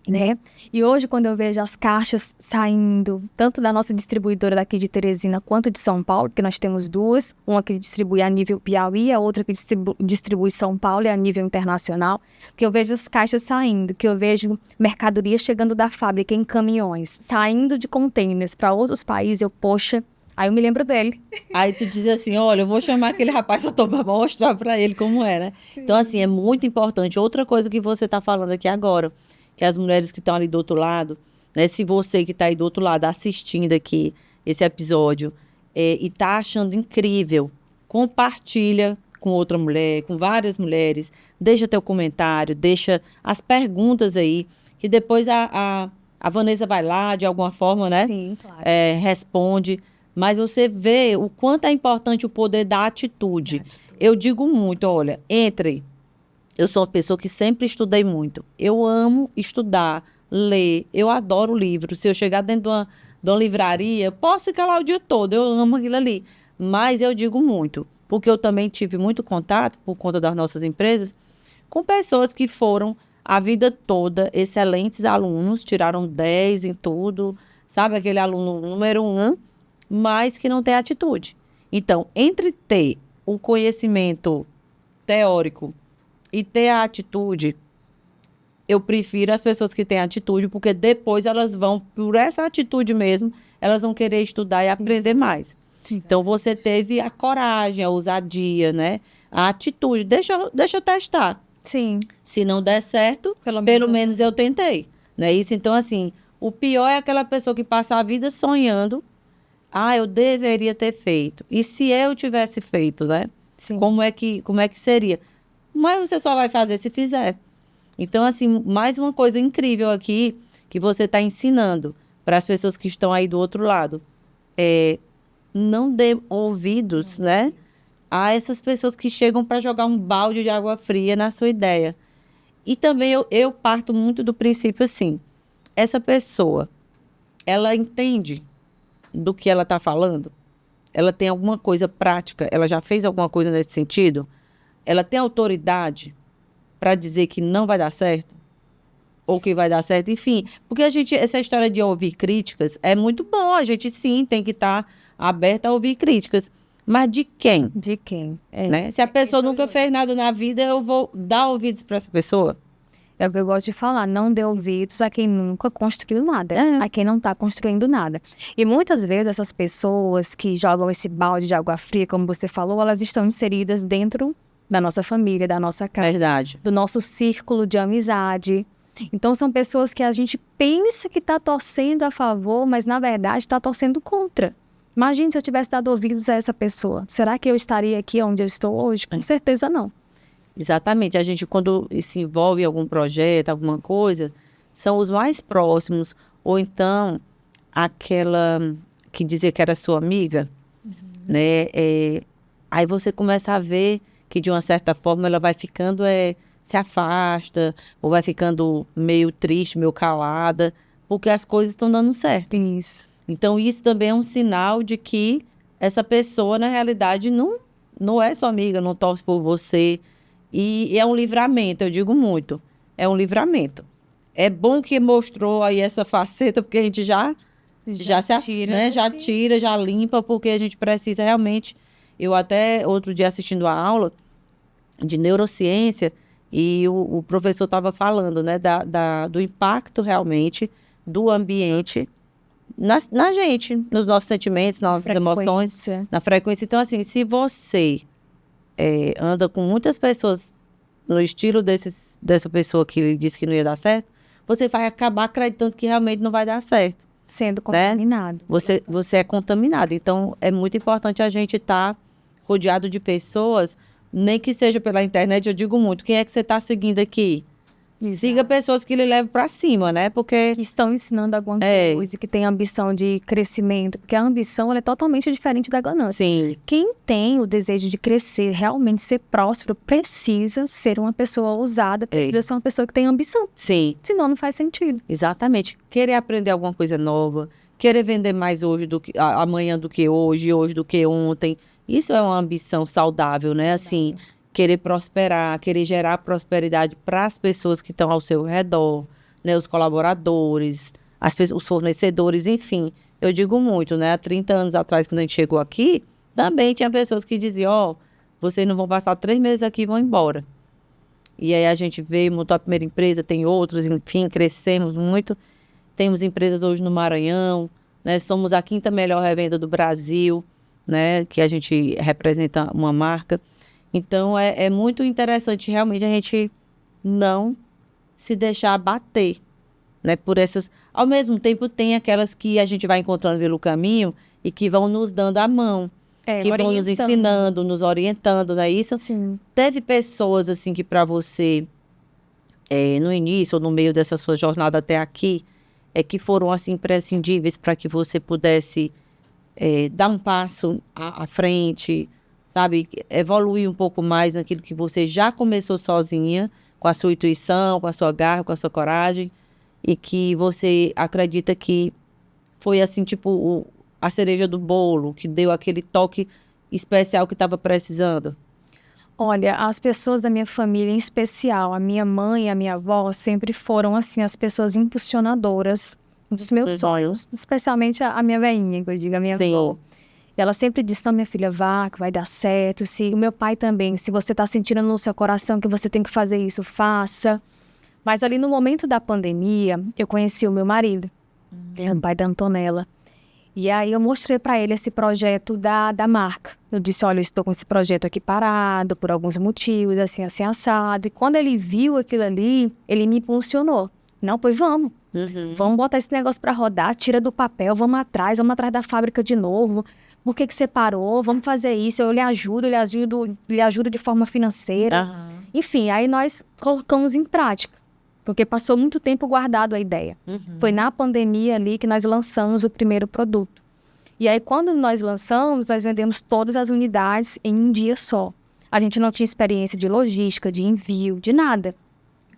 Né? E hoje, quando eu vejo as caixas saindo, tanto da nossa distribuidora daqui de Teresina, quanto de São Paulo, porque nós temos duas, uma que distribui a nível Piauí, a outra que distribui São Paulo e a nível internacional, que eu vejo as caixas saindo, que eu vejo mercadoria chegando da fábrica em caminhões, saindo de containers para outros países, poxa, aí eu me lembro dele. Aí tu diz assim, olha, eu vou chamar aquele rapaz para mostrar para ele como é, né? Sim. Então, assim, é muito importante. Outra coisa que você está falando aqui agora, que as mulheres que estão ali do outro lado, né? Se você que está aí do outro lado assistindo aqui esse episódio e está achando incrível, compartilha com outra mulher, com várias mulheres, deixa teu comentário, deixa as perguntas aí, que depois a Vanessa vai lá, de alguma forma, né? Sim, claro. Responde, mas você vê o quanto é importante o poder da atitude. Eu digo muito, olha, entre... Eu sou uma pessoa que sempre estudei muito. Eu amo estudar, ler. Eu adoro livro. Se eu chegar dentro de uma livraria, posso ficar lá o dia todo. Eu amo aquilo ali. Mas eu digo muito, porque eu também tive muito contato, por conta das nossas empresas, com pessoas que foram a vida toda excelentes alunos, tiraram 10 em tudo, sabe? Aquele aluno número 1, mas que não tem atitude. Então, entre ter o conhecimento teórico e ter a atitude, eu prefiro as pessoas que têm atitude, porque depois elas vão, por essa atitude mesmo, elas vão querer estudar e aprender mais. Então, você teve a coragem, a ousadia, né? A atitude. Deixa eu testar. Sim. Se não der certo, pelo menos eu tentei. Não é isso? Então, assim, o pior é aquela pessoa que passa a vida sonhando. Ah, eu deveria ter feito. E se eu tivesse feito, né? Sim. Como é que seria? Mas você só vai fazer se fizer. Então, assim, mais uma coisa incrível aqui que você está ensinando para as pessoas que estão aí do outro lado. Não dê ouvidos, né? A essas pessoas que chegam para jogar um balde de água fria na sua ideia. E também eu parto muito do princípio assim, essa pessoa, ela entende do que ela está falando? Ela tem alguma coisa prática? Ela já fez alguma coisa nesse sentido? Ela tem autoridade para dizer que não vai dar certo? Ou que vai dar certo? Enfim, porque essa história de ouvir críticas é muito bom. A gente, sim, tem que estar aberta a ouvir críticas. Mas de quem? De quem? Né? Se a pessoa nunca fez nada na vida, eu vou dar ouvidos para essa pessoa? É o que eu gosto de falar, não dê ouvidos a quem nunca construiu nada, a quem não está construindo nada. E muitas vezes essas pessoas que jogam esse balde de água fria, como você falou, elas estão inseridas dentro da nossa família, da nossa casa, Verdade. do nosso círculo de amizade. Então, são pessoas que a gente pensa que está torcendo a favor, mas, na verdade, está torcendo contra. Imagina se eu tivesse dado ouvidos a essa pessoa. Será que eu estaria aqui onde eu estou hoje? Com certeza não. Exatamente. A gente, quando se envolve em algum projeto, alguma coisa, são os mais próximos. Ou então, aquela que dizia que era sua amiga, né? Aí você começa a ver que, de uma certa forma, ela vai ficando, se afasta, ou vai ficando meio triste, meio calada, porque as coisas estão dando certo. Isso. Então, isso também é um sinal de que essa pessoa, na realidade, não é sua amiga, não torce por você. E é um livramento, eu digo muito. É um livramento. É bom que mostrou aí essa faceta, porque a gente já tira, né? Já tira, já limpa, porque a gente precisa realmente... Eu até, outro dia, assistindo a aula de neurociência, e o professor estava falando, né, do impacto realmente do ambiente na gente, nos nossos sentimentos, nas nossas emoções, na frequência. Então, assim, se você anda com muitas pessoas no estilo dessa pessoa que ele disse que não ia dar certo, você vai acabar acreditando que realmente não vai dar certo. Sendo contaminado. Né? Você é contaminado. Então, é muito importante a gente estar rodeado de pessoas, nem que seja pela internet. Eu digo muito, quem é que você está seguindo aqui? Exato. Siga pessoas que lhe levam para cima, né? Porque que estão ensinando alguma coisa, que tem ambição de crescimento, porque a ambição ela é totalmente diferente da ganância. Sim. Quem tem o desejo de crescer, realmente ser próspero, precisa ser uma pessoa ousada, precisa ser uma pessoa que tem ambição. Sim. Senão não faz sentido. Exatamente. Querer aprender alguma coisa nova, querer vender mais hoje amanhã do que hoje do que ontem. Isso é uma ambição saudável, né? Assim, querer prosperar, querer gerar prosperidade para as pessoas que estão ao seu redor, né? Os colaboradores, os fornecedores, enfim. Eu digo muito, né? Há 30 anos atrás, quando a gente chegou aqui, também tinha pessoas que diziam, vocês não vão passar 3 meses aqui e vão embora. E aí a gente veio, montou a primeira empresa, tem outros, enfim, crescemos muito. Temos empresas hoje no Maranhão, né? Somos a 5ª melhor revenda do Brasil, né? Que a gente representa uma marca. Então, é muito interessante realmente a gente não se deixar abater, né? Por essas... Ao mesmo tempo, tem aquelas que a gente vai encontrando pelo caminho e que vão nos dando a mão, que vão nos ensinando, nos orientando, não é isso? Sim. Teve pessoas, assim, que para você, no início ou no meio dessa sua jornada até aqui, que foram, assim, imprescindíveis para que você pudesse dar um passo à frente, sabe? Evoluir um pouco mais naquilo que você já começou sozinha, com a sua intuição, com a sua garra, com a sua coragem, e que você acredita que foi, assim, tipo, a cereja do bolo, que deu aquele toque especial que estava precisando? Olha, as pessoas da minha família, em especial, a minha mãe e a minha avó, sempre foram, assim, as pessoas impulsionadoras dos meus sonhos. Especialmente a minha velhinha, que eu digo, a minha avó. E ela sempre disse, não, minha filha, vá, que vai dar certo. O meu pai também, se você está sentindo no seu coração que você tem que fazer isso, faça. Mas ali no momento da pandemia, eu conheci o meu marido, o pai da Antonella. E aí eu mostrei para ele esse projeto da marca. Eu disse, olha, eu estou com esse projeto aqui parado por alguns motivos, assim, assim, assado. E quando ele viu aquilo ali, ele me impulsionou. Não, pois vamos. Vamos botar esse negócio para rodar, tira do papel, vamos atrás da fábrica de novo. Por que você parou? Vamos fazer isso. Eu lhe ajudo de forma financeira. Enfim, aí nós colocamos em prática. Porque passou muito tempo guardado a ideia. Foi na pandemia ali que nós lançamos o primeiro produto. E aí, quando nós lançamos, nós vendemos todas as unidades em um dia só. A gente não tinha experiência de logística, de envio, de nada.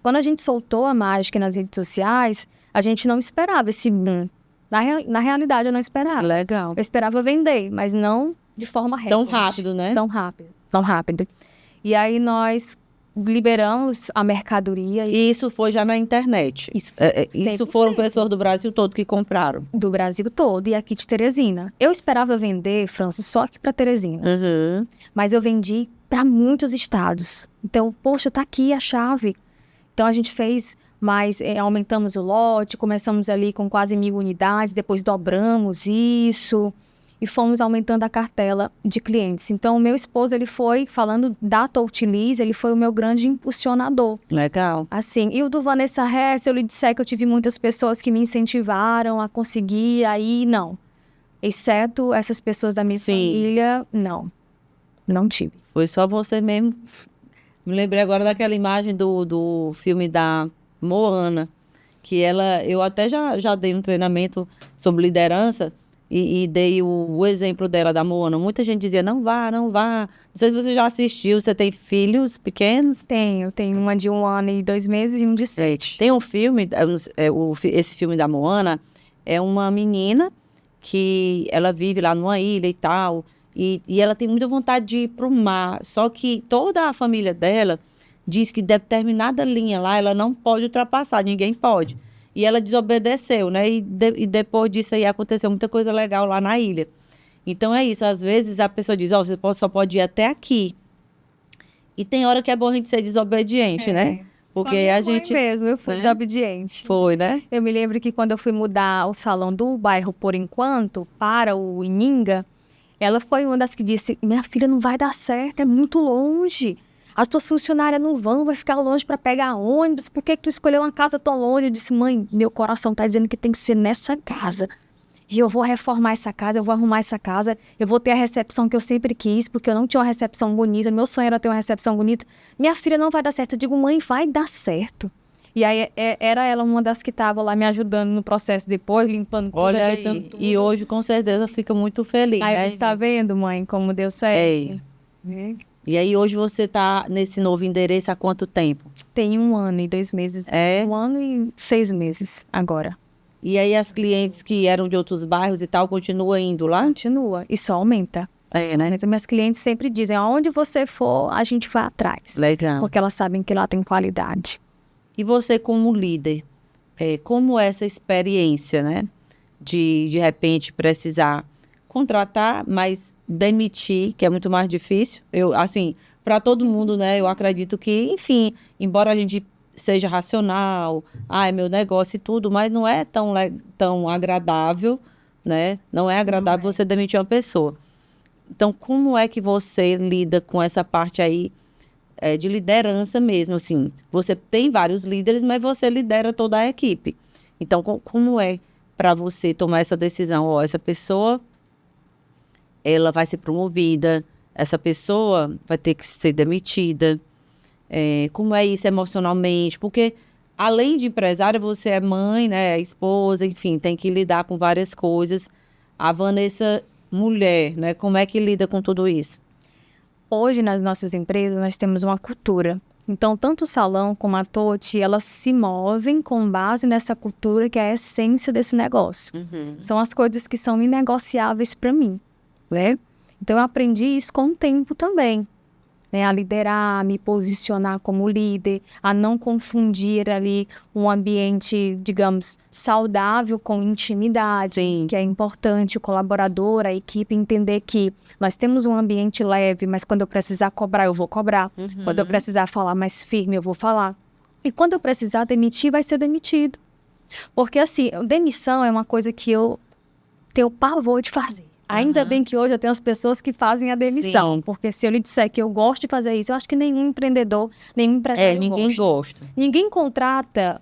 Quando a gente soltou a mágica nas redes sociais, a gente não esperava esse boom. Na realidade, eu não esperava. Legal. Eu esperava vender, mas não de forma tão rápido, né? Tão rápido. E aí, nós liberamos a mercadoria. E isso foi já na internet? Isso foram pessoas do Brasil todo que compraram? Do Brasil todo e aqui de Teresina. Eu esperava vender, França, só aqui para Teresina. Mas eu vendi para muitos estados. Então, poxa, tá aqui a chave. Então, a gente fez mais, aumentamos o lote, começamos ali com quase 1.000 unidades, depois dobramos isso. e fomos aumentando a cartela de clientes. Então, o meu esposo, ele foi, falando da Touchlize, ele foi o meu grande impulsionador. Legal. Assim, e o do Vanessa Hess, eu lhe disser que eu tive muitas pessoas que me incentivaram a conseguir, aí não. Exceto essas pessoas da minha família, não tive. Foi só você mesmo. Me lembrei agora daquela imagem do filme da Moana, que eu até já dei um treinamento sobre liderança e dei o exemplo dela, da Moana. Muita gente dizia, não vá. Não sei se você já assistiu, você tem filhos pequenos? Tenho uma de 1 ano e 2 meses e um de 7. Tem um filme, esse filme da Moana, é uma menina que ela vive lá numa ilha e tal, e ela tem muita vontade de ir para o mar, só que toda a família dela diz que determinada linha lá, ela não pode ultrapassar, ninguém pode. E ela desobedeceu, né? E depois disso aí aconteceu muita coisa legal lá na ilha. Então é isso, às vezes a pessoa diz, você só pode ir até aqui. E tem hora que é bom a gente ser desobediente, né? Porque a gente... mesmo, eu fui desobediente. Foi, né? Eu me lembro que quando eu fui mudar o salão do bairro Por Enquanto para o Ininga, ela foi uma das que disse, minha filha, não vai dar certo, é muito longe. As tuas funcionárias não vão, vai ficar longe para pegar ônibus. Por que tu escolheu uma casa tão longe? Eu disse, mãe, meu coração tá dizendo que tem que ser nessa casa. E eu vou reformar essa casa, eu vou arrumar essa casa. Eu vou ter a recepção que eu sempre quis, porque eu não tinha uma recepção bonita. Meu sonho era ter uma recepção bonita. Minha filha, não vai dar certo. Eu digo, mãe, vai dar certo. E aí era ela uma das que estava lá me ajudando no processo depois, limpando tudo, ajeitando tudo. E hoje, com certeza, fica muito feliz, aí, né? Você tá vendo, mãe, como deu certo? E aí, hoje você tá nesse novo endereço há quanto tempo? Tem 1 ano e 2 meses. 1 ano e 6 meses agora. E aí, as clientes que eram de outros bairros e tal, continuam indo lá? Continua. E só aumenta. Né? Então, minhas clientes sempre dizem, aonde você for, a gente vai atrás. Legal. Porque elas sabem que lá tem qualidade. E você, como líder, como é essa experiência, né? De repente, precisar contratar, mas demitir, que é muito mais difícil. Para todo mundo, né? Eu acredito que, enfim, embora a gente seja racional, é meu negócio e tudo, mas não é tão agradável, né? Não é agradável você demitir uma pessoa. Então, como é que você lida com essa parte aí de liderança mesmo, assim? Você tem vários líderes, mas você lidera toda a equipe. Então, como é para você tomar essa decisão? Essa pessoa, ela vai ser promovida, essa pessoa vai ter que ser demitida. Como é isso emocionalmente? Porque, além de empresária, você é mãe, né? Esposa, enfim, tem que lidar com várias coisas. A Vanessa, mulher, né? Como é que lida com tudo isso? Hoje, nas nossas empresas, nós temos uma cultura. Então, tanto o salão como a Totti, elas se movem com base nessa cultura que é a essência desse negócio. São as coisas que são inegociáveis para mim, né? Então, eu aprendi isso com o tempo também, né? A liderar, a me posicionar como líder, a não confundir ali um ambiente, digamos, saudável com intimidade. Sim. Que é importante o colaborador, a equipe entender que nós temos um ambiente leve, mas quando eu precisar cobrar, eu vou cobrar. Quando eu precisar falar mais firme, eu vou falar. E quando eu precisar demitir, vai ser demitido. Porque, assim, demissão é uma coisa que eu tenho pavor de fazer. Ainda bem que hoje eu tenho as pessoas que fazem a demissão. Sim. Porque se eu lhe disser que eu gosto de fazer isso, eu acho que nenhum empreendedor, nenhum empresário ninguém gosta. Ninguém contrata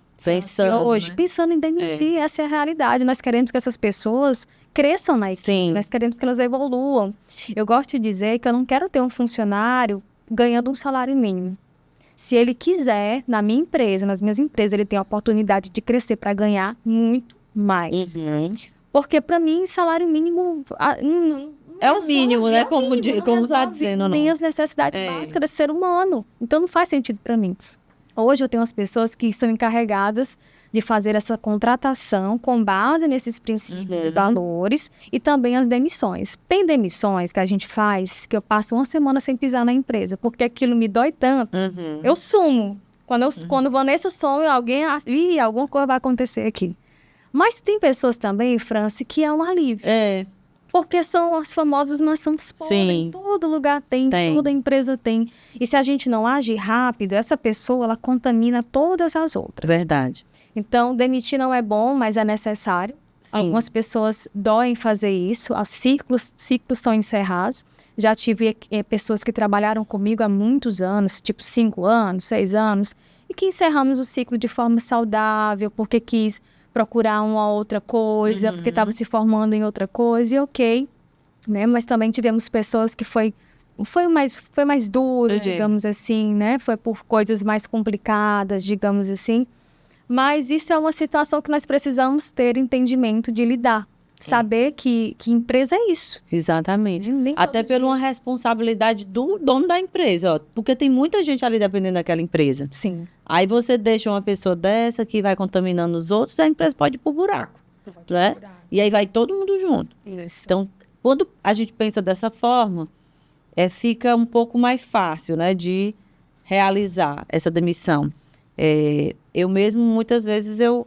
hoje, pensando em demitir. Essa é a realidade. Nós queremos que essas pessoas cresçam na equipe. Sim. Nós queremos que elas evoluam. Eu gosto de dizer que eu não quero ter um funcionário ganhando um salário mínimo. Se ele quiser, na minha empresa, nas minhas empresas, ele tem a oportunidade de crescer para ganhar muito mais. Porque, para mim, salário mínimo é o mínimo, né? Como está dizendo, nem as necessidades básicas desse ser humano. Então, não faz sentido para mim. Hoje, eu tenho as pessoas que são encarregadas de fazer essa contratação com base nesses princípios e valores e também as demissões. Tem demissões que a gente faz que eu passo 1 semana sem pisar na empresa, porque aquilo me dói tanto. Eu sumo. Quando Vanessa some, alguma coisa vai acontecer aqui. Mas tem pessoas também, Franci, que é um alívio. Porque são as famosas maçãs podres. Em todo lugar tem, toda empresa tem. E se a gente não age rápido, essa pessoa, ela contamina todas as outras. Verdade. Então, demitir não é bom, mas é necessário. Algumas pessoas doem fazer isso, os ciclos são encerrados. Já tive pessoas que trabalharam comigo há muitos anos, tipo 5 anos, 6 anos, e que encerramos o ciclo de forma saudável, porque quis procurar uma outra coisa, porque estava se formando em outra coisa, e ok, né? Mas também tivemos pessoas que foi mais duro, digamos assim, né? Foi por coisas mais complicadas, digamos assim. Mas isso é uma situação que nós precisamos ter entendimento de lidar. Saber que empresa é isso. Exatamente. Até por uma responsabilidade do dono da empresa, ó, porque tem muita gente ali dependendo daquela empresa. Sim. Aí você deixa uma pessoa dessa que vai contaminando os outros, a empresa pode ir pro buraco, né? E aí vai todo mundo junto. Isso. Então, quando a gente pensa dessa forma, fica um pouco mais fácil, né, de realizar essa demissão. Eu mesmo, muitas vezes, eu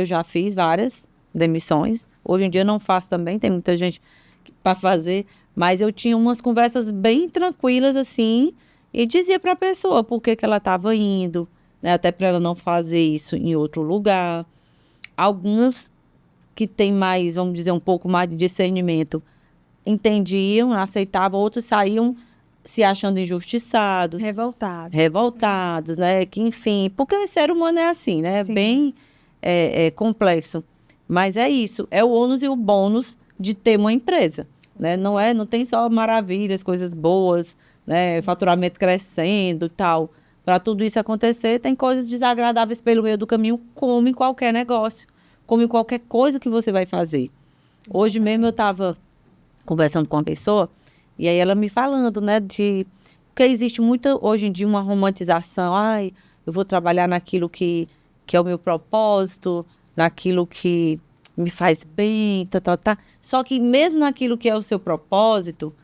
já fiz várias demissões. Hoje em dia eu não faço também, tem muita gente para fazer, mas eu tinha umas conversas bem tranquilas, assim, e dizia para a pessoa por que ela estava indo, né, até para ela não fazer isso em outro lugar. Alguns que têm mais, vamos dizer, um pouco mais de discernimento, entendiam, aceitavam, outros saíam se achando injustiçados. Revoltados, né? Que, enfim, porque o ser humano é assim, né? Sim. Bem complexo. Mas é isso, é o ônus e o bônus de ter uma empresa, né? Não tem só maravilhas, coisas boas, né? Faturamento crescendo e tal. Para tudo isso acontecer, tem coisas desagradáveis pelo meio do caminho, como em qualquer negócio, como em qualquer coisa que você vai fazer. Hoje mesmo eu estava conversando com uma pessoa, e aí ela me falando, né, porque existe muita, hoje em dia, uma romantização. Ai, eu vou trabalhar naquilo que é o meu propósito, naquilo que me faz bem, tá. Só que mesmo naquilo que é o seu propósito,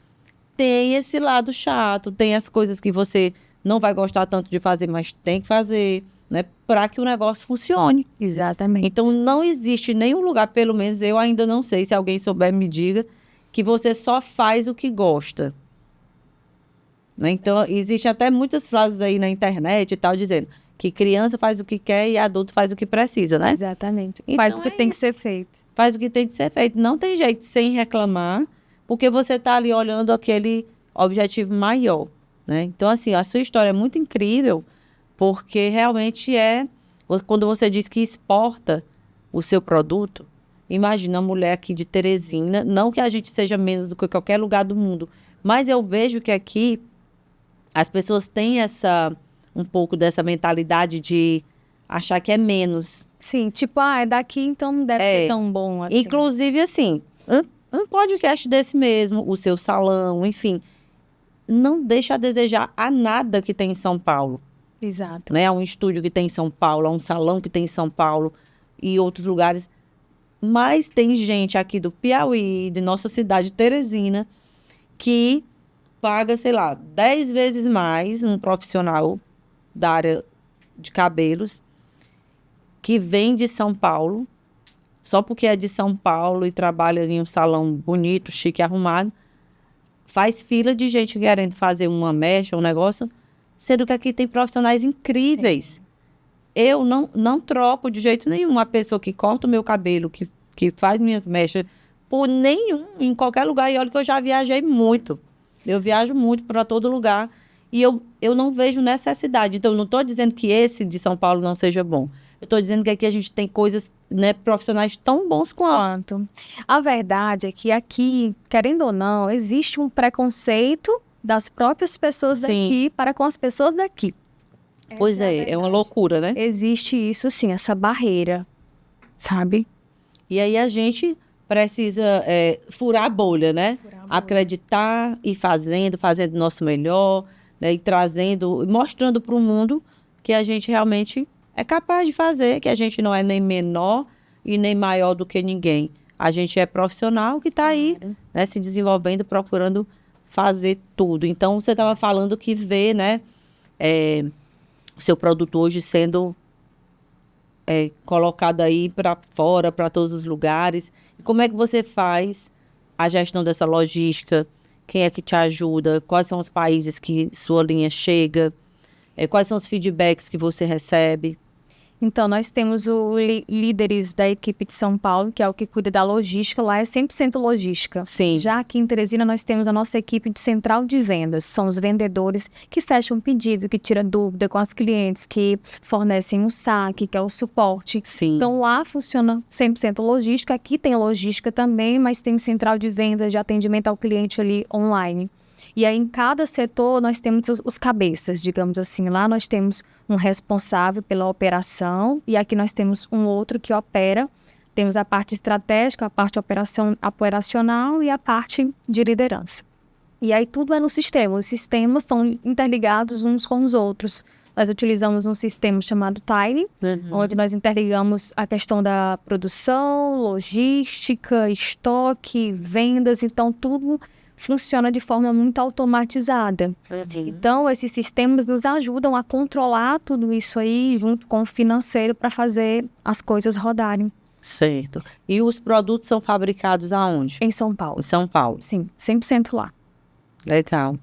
tem esse lado chato, tem as coisas que você não vai gostar tanto de fazer, mas tem que fazer, né, para que o negócio funcione. Exatamente. Então, não existe nenhum lugar, pelo menos eu ainda não sei, se alguém souber me diga, que você só faz o que gosta. Né? Então, existem até muitas frases aí na internet e tal, dizendo que criança faz o que quer e adulto faz o que precisa, né? Exatamente. Então, faz o que tem que ser feito. Faz o que tem que ser feito. Não tem jeito, sem reclamar, porque você está ali olhando aquele objetivo maior, né? Então, assim, a sua história é muito incrível, porque realmente quando você diz que exporta o seu produto. Imagina a mulher aqui de Teresina, não que a gente seja menos do que qualquer lugar do mundo, mas eu vejo que aqui as pessoas têm um pouco dessa mentalidade de achar que é menos. Sim, tipo, é daqui, então não deve ser tão bom assim. Inclusive, assim, um podcast desse mesmo, o seu salão, enfim, não deixa a desejar a nada que tem em São Paulo. Exato. Né? Há um estúdio que tem em São Paulo, há um salão que tem em São Paulo e outros lugares. Mas tem gente aqui do Piauí, de nossa cidade, Teresina, que paga, sei lá, 10 vezes mais um profissional da área de cabelos que vem de São Paulo, só porque é de São Paulo e trabalha em um salão bonito, chique, arrumado, faz fila de gente querendo fazer uma mecha, um negócio, sendo que aqui tem profissionais incríveis. Sim. Eu não troco de jeito nenhum uma pessoa que corta o meu cabelo, que faz minhas mechas, por nenhum, em qualquer lugar. E olha que eu já viajei muito. Eu viajo muito para todo lugar. E eu não vejo necessidade. Então, eu não estou dizendo que esse de São Paulo não seja bom. Eu estou dizendo que aqui a gente tem coisas, né, profissionais tão bons quanto. A verdade é que aqui, querendo ou não, existe um preconceito das próprias pessoas daqui para com as pessoas daqui. Pois é uma loucura, né? Existe isso, sim, essa barreira, sabe? E aí a gente precisa furar a bolha, né? Acreditar e fazendo o nosso melhor, né? E trazendo, mostrando para o mundo que a gente realmente é capaz de fazer, que a gente não é nem menor e nem maior do que ninguém. A gente é profissional que está aí, né, se desenvolvendo, procurando fazer tudo. Então, você estava falando que vê, né, o seu produto hoje sendo colocado aí para fora, para todos os lugares. E como é que você faz a gestão dessa logística? Quem é que te ajuda? Quais são os países que sua linha chega? Quais são os feedbacks que você recebe? Então, nós temos líderes da equipe de São Paulo, que é o que cuida da logística. Lá é 100% logística. Sim. Já aqui em Teresina, nós temos a nossa equipe de central de vendas. São os vendedores que fecham pedido, que tiram dúvida com as clientes, que fornecem o saque, que é o suporte. Sim. Então, lá funciona 100% logística. Aqui tem logística também, mas tem central de vendas, de atendimento ao cliente ali online. E aí, em cada setor, nós temos os cabeças, digamos assim. Lá nós temos um responsável pela operação e aqui nós temos um outro que opera. Temos a parte estratégica, a parte operacional e a parte de liderança. E aí, tudo é no sistema. Os sistemas são interligados uns com os outros. Nós utilizamos um sistema chamado Tiny, onde nós interligamos a questão da produção, logística, estoque, vendas. Então, tudo funciona de forma muito automatizada. Então, esses sistemas nos ajudam a controlar tudo isso aí junto com o financeiro para fazer as coisas rodarem. Certo. E os produtos são fabricados aonde? Em São Paulo. Em São Paulo. Sim, 100% lá. Legal.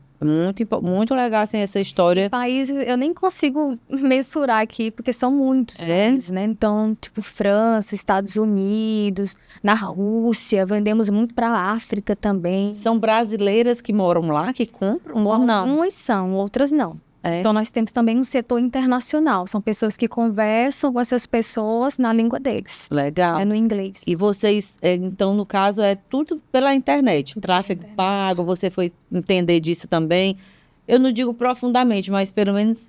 Muito legal assim, essa história. Países, eu nem consigo mensurar aqui, porque são muitos países, né? Então, tipo, França, Estados Unidos, na Rússia, vendemos muito para a África também. São brasileiras que moram lá, que compram ou não? Algumas são, outras não. Então, nós temos também um setor internacional. São pessoas que conversam com essas pessoas na língua deles. Legal. É no inglês. E vocês, então, no caso, é tudo pela internet. Tráfego pago, você foi entender disso também. Eu não digo profundamente, mas pelo menos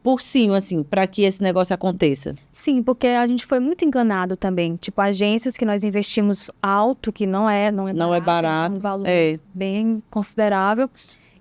por cima, assim, para que esse negócio aconteça. Sim, porque a gente foi muito enganado também. Tipo, agências que nós investimos alto, que não é barato. Um valor bem considerável.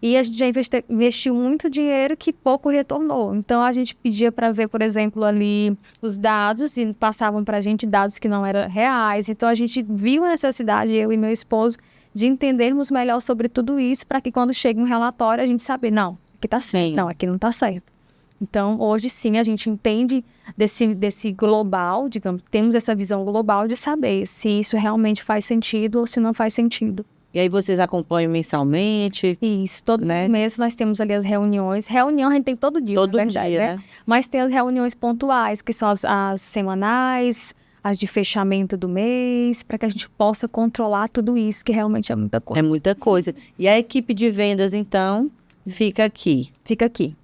E a gente já investiu muito dinheiro que pouco retornou. Então, a gente pedia para ver, por exemplo, ali os dados e passavam para a gente dados que não eram reais. Então, a gente viu a necessidade, eu e meu esposo, de entendermos melhor sobre tudo isso para que quando chega um relatório, a gente saber, não, aqui está certo, não, aqui não está certo. Então, hoje sim, a gente entende desse global, digamos, temos essa visão global de saber se isso realmente faz sentido ou se não faz sentido. E aí vocês acompanham mensalmente? Isso, todos os meses nós temos ali as reuniões. Reunião a gente tem todo dia, todo verdade, dia, né? Mas tem as reuniões pontuais, que são as semanais, as de fechamento do mês, para que a gente possa controlar tudo isso, que realmente é muita coisa. É muita coisa. E a equipe de vendas, então, fica aqui? Fica aqui.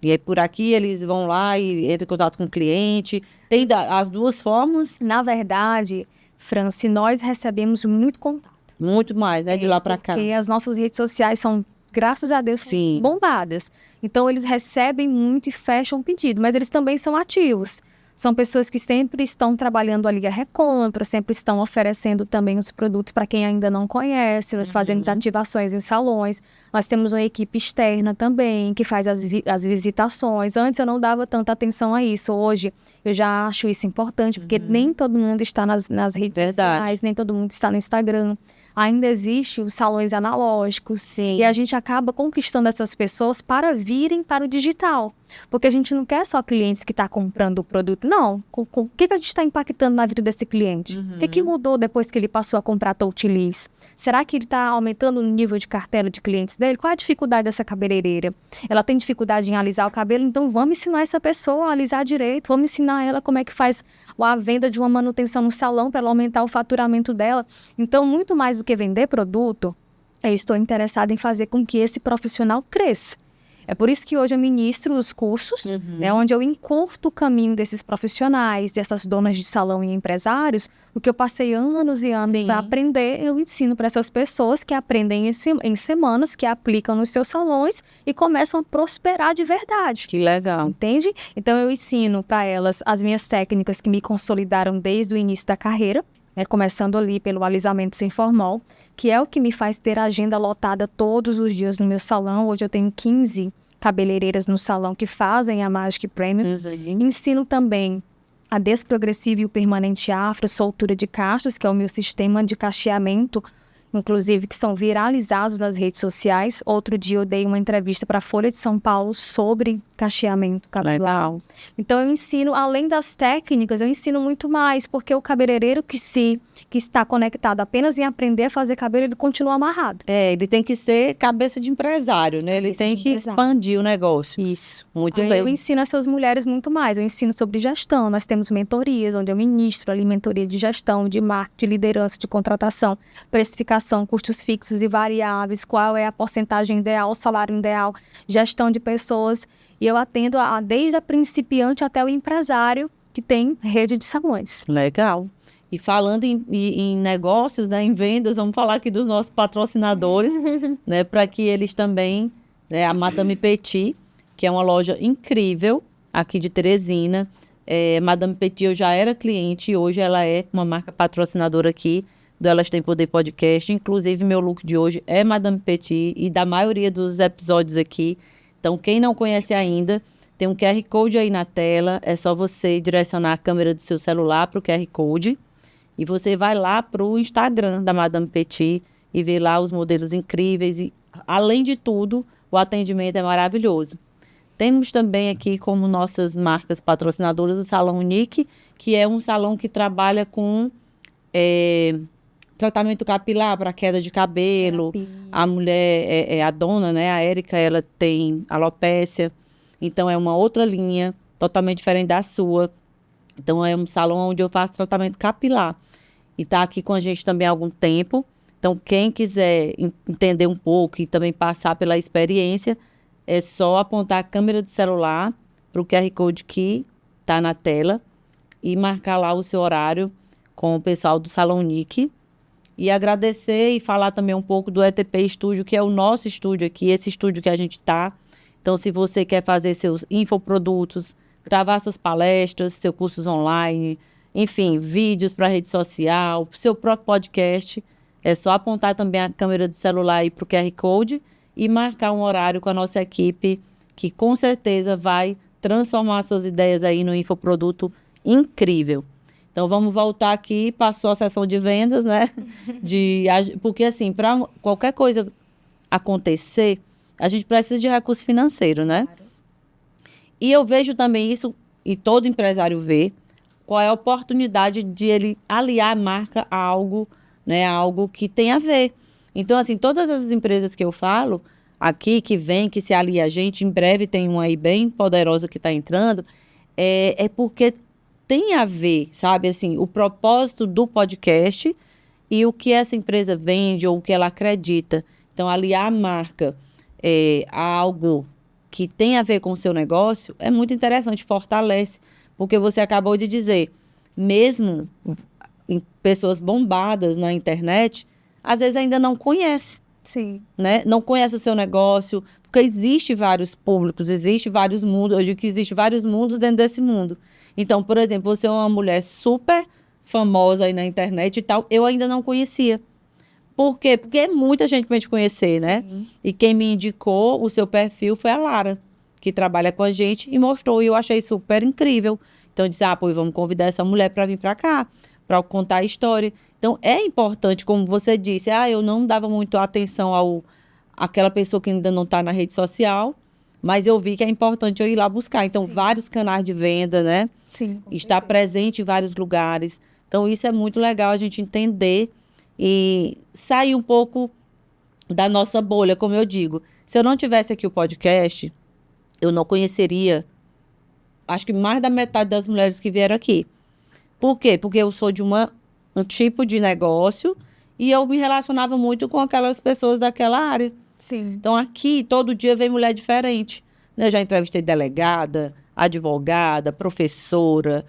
E aí, por aqui, eles vão lá e entram em contato com o cliente. Tem as duas formas? Na verdade, Franci, nós recebemos muito contato. Muito mais, né? De lá para cá. Porque as nossas redes sociais são, graças a Deus, bombadas. Então, eles recebem muito e fecham pedido. Mas eles também são ativos. São pessoas que sempre estão trabalhando ali a recompra, sempre estão oferecendo também os produtos para quem ainda não conhece. Nós fazemos ativações em salões. Nós temos uma equipe externa também que faz as visitações. Antes eu não dava tanta atenção a isso. Hoje eu já acho isso importante, porque nem todo mundo está nas redes sociais, nem todo mundo está no Instagram. Ainda existem os salões analógicos. E a gente acaba conquistando essas pessoas para virem para o digital. Porque a gente não quer só clientes que estão comprando o produto. Não. O que a gente está impactando na vida desse cliente? O que mudou depois que ele passou a comprar Touchliss? Será que ele está aumentando o nível de cartela de clientes dele? Qual é a dificuldade dessa cabeleireira? Ela tem dificuldade em alisar o cabelo? Então vamos ensinar essa pessoa a alisar direito. Vamos ensinar ela como é que faz a venda de uma manutenção no salão para ela aumentar o faturamento dela. Então, muito mais do que vender produto, eu estou interessada em fazer com que esse profissional cresça. É por isso que hoje eu ministro os cursos, né, onde eu encurto o caminho desses profissionais, dessas donas de salão e empresários. O que eu passei anos e anos para aprender, eu ensino para essas pessoas que aprendem em semanas, que aplicam nos seus salões e começam a prosperar de verdade. Que legal. Entende? Então, eu ensino para elas as minhas técnicas que me consolidaram desde o início da carreira, começando ali pelo alisamento sem formol, que é o que me faz ter a agenda lotada todos os dias no meu salão. Hoje eu tenho 15 cabeleireiras no salão que fazem a Magic Premium. Ensino também a desprogressiva e o permanente afro, soltura de cachos, que é o meu sistema de cacheamento, inclusive que são viralizados nas redes sociais. Outro dia eu dei uma entrevista para a Folha de São Paulo sobre cacheamento capilar. Legal. Então, eu ensino, além das técnicas, eu ensino muito mais, porque o cabeleireiro que está conectado apenas em aprender a fazer cabelo, ele continua amarrado. Ele tem que ser cabeça de empresário, né? Ele tem que expandir o negócio. Isso. Muito Aí bem. eu ensino essas mulheres muito mais. Eu ensino sobre gestão. Nós temos mentorias, onde eu ministro ali mentoria de gestão, de marketing, de liderança, de contratação, precificação, custos fixos e variáveis, qual é a porcentagem ideal, o salário ideal, gestão de pessoas. E eu atendo desde a principiante até o empresário que tem rede de salões. Legal. E falando em negócios, né, em vendas, vamos falar aqui dos nossos patrocinadores, né, para que eles também, né, a Madame Petit, que é uma loja incrível aqui de Teresina. Madame Petit, eu já era cliente e hoje ela é uma marca patrocinadora aqui do Elas Têm Poder Podcast. Inclusive, meu look de hoje é Madame Petit e da maioria dos episódios aqui. Então, quem não conhece ainda, tem um QR Code aí na tela. É só você direcionar a câmera do seu celular para o QR Code. E você vai lá para o Instagram da Madame Petit e vê lá os modelos incríveis. E, além de tudo, o atendimento é maravilhoso. Temos também aqui como nossas marcas patrocinadoras o Salão Unique, que é um salão que trabalha com tratamento capilar para queda de cabelo. Terapia. A mulher, a dona, né, a Érica, ela tem alopécia. Então, é uma outra linha, totalmente diferente da sua. Então, é um salão onde eu faço tratamento capilar. E está aqui com a gente também há algum tempo. Então, quem quiser entender um pouco e também passar pela experiência, é só apontar a câmera do celular para o QR Code que está na tela e marcar lá o seu horário com o pessoal do Salão Unique. E agradecer e falar também um pouco do ETP Studio, que é o nosso estúdio aqui, esse estúdio que a gente está. Então, se você quer fazer seus infoprodutos, gravar suas palestras, seus cursos online, enfim, vídeos para rede social, seu próprio podcast, é só apontar também a câmera do celular aí para o QR Code e marcar um horário com a nossa equipe, que com certeza vai transformar suas ideias aí no infoproduto incrível. Então, vamos voltar aqui, passou a sessão de vendas, né? Porque, assim, para qualquer coisa acontecer, a gente precisa de recurso financeiro, né? Claro. E eu vejo também isso, e todo empresário vê, qual é a oportunidade de ele aliar a marca a algo, né? A algo que tem a ver. Então, assim, todas as empresas que eu falo aqui, que vem, que se alia a gente, em breve tem uma aí bem poderosa que está entrando, é porque tem a ver, sabe, assim, o propósito do podcast e o que essa empresa vende ou o que ela acredita. Então, aliar a marca a algo que tem a ver com o seu negócio é muito interessante, fortalece, porque você acabou de dizer, mesmo em pessoas bombadas na internet, às vezes ainda não conhece. Sim. Né? Não conhece o seu negócio, porque existe vários públicos, existe vários mundos, eu digo que existe vários mundos dentro desse mundo. Então, por exemplo, você é uma mulher super famosa aí na internet e tal, eu ainda não conhecia. Por quê? Porque muita gente vai te conhecer, né? E quem me indicou o seu perfil foi a Lara, que trabalha com a gente e mostrou, e eu achei super incrível. Então, eu disse, pô, vamos convidar essa mulher para vir para cá, para contar a história. Então, é importante, como você disse, eu não dava muito atenção àquela pessoa que ainda não está na rede social, mas eu vi que é importante eu ir lá buscar. Então, vários canais de venda, né? Sim. Estar presente em vários lugares. Então, isso é muito legal a gente entender e sair um pouco da nossa bolha, como eu digo. Se eu não tivesse aqui o podcast, eu não conheceria, acho que mais da metade das mulheres que vieram aqui. Por quê? Porque eu sou de um tipo de negócio e eu me relacionava muito com aquelas pessoas daquela área. Sim. Então, aqui, todo dia vem mulher diferente. Eu já entrevistei delegada, advogada, professora,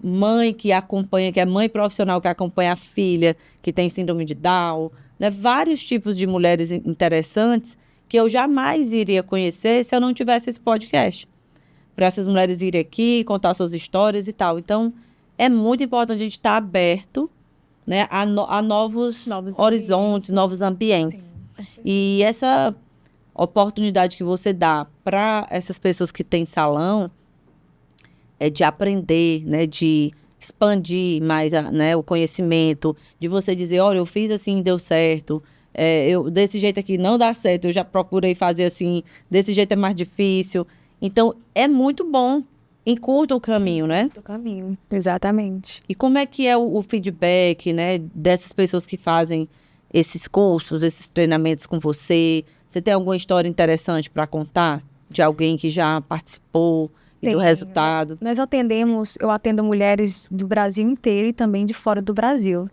mãe que acompanha, que é mãe profissional que acompanha a filha, que tem síndrome de Down, né? Vários tipos de mulheres interessantes que eu jamais iria conhecer se eu não tivesse esse podcast. Para essas mulheres virem aqui, contar suas histórias e tal. Então, é muito importante a gente estar aberto, né, a novos horizontes, novos ambientes. Sim. E essa oportunidade que você dá para essas pessoas que têm salão é de aprender, né, de expandir mais, né, o conhecimento, de você dizer, olha, eu fiz assim, deu certo, Desse jeito aqui não dá certo, eu já procurei fazer assim, desse jeito é mais difícil. Então, é muito bom, encurta o caminho, né? Do caminho, exatamente. E como é que é o feedback, né, dessas pessoas que fazem esses cursos, esses treinamentos com você? Você tem alguma história interessante para contar de alguém que já participou e do resultado? Eu atendo mulheres do Brasil inteiro e também de fora do Brasil.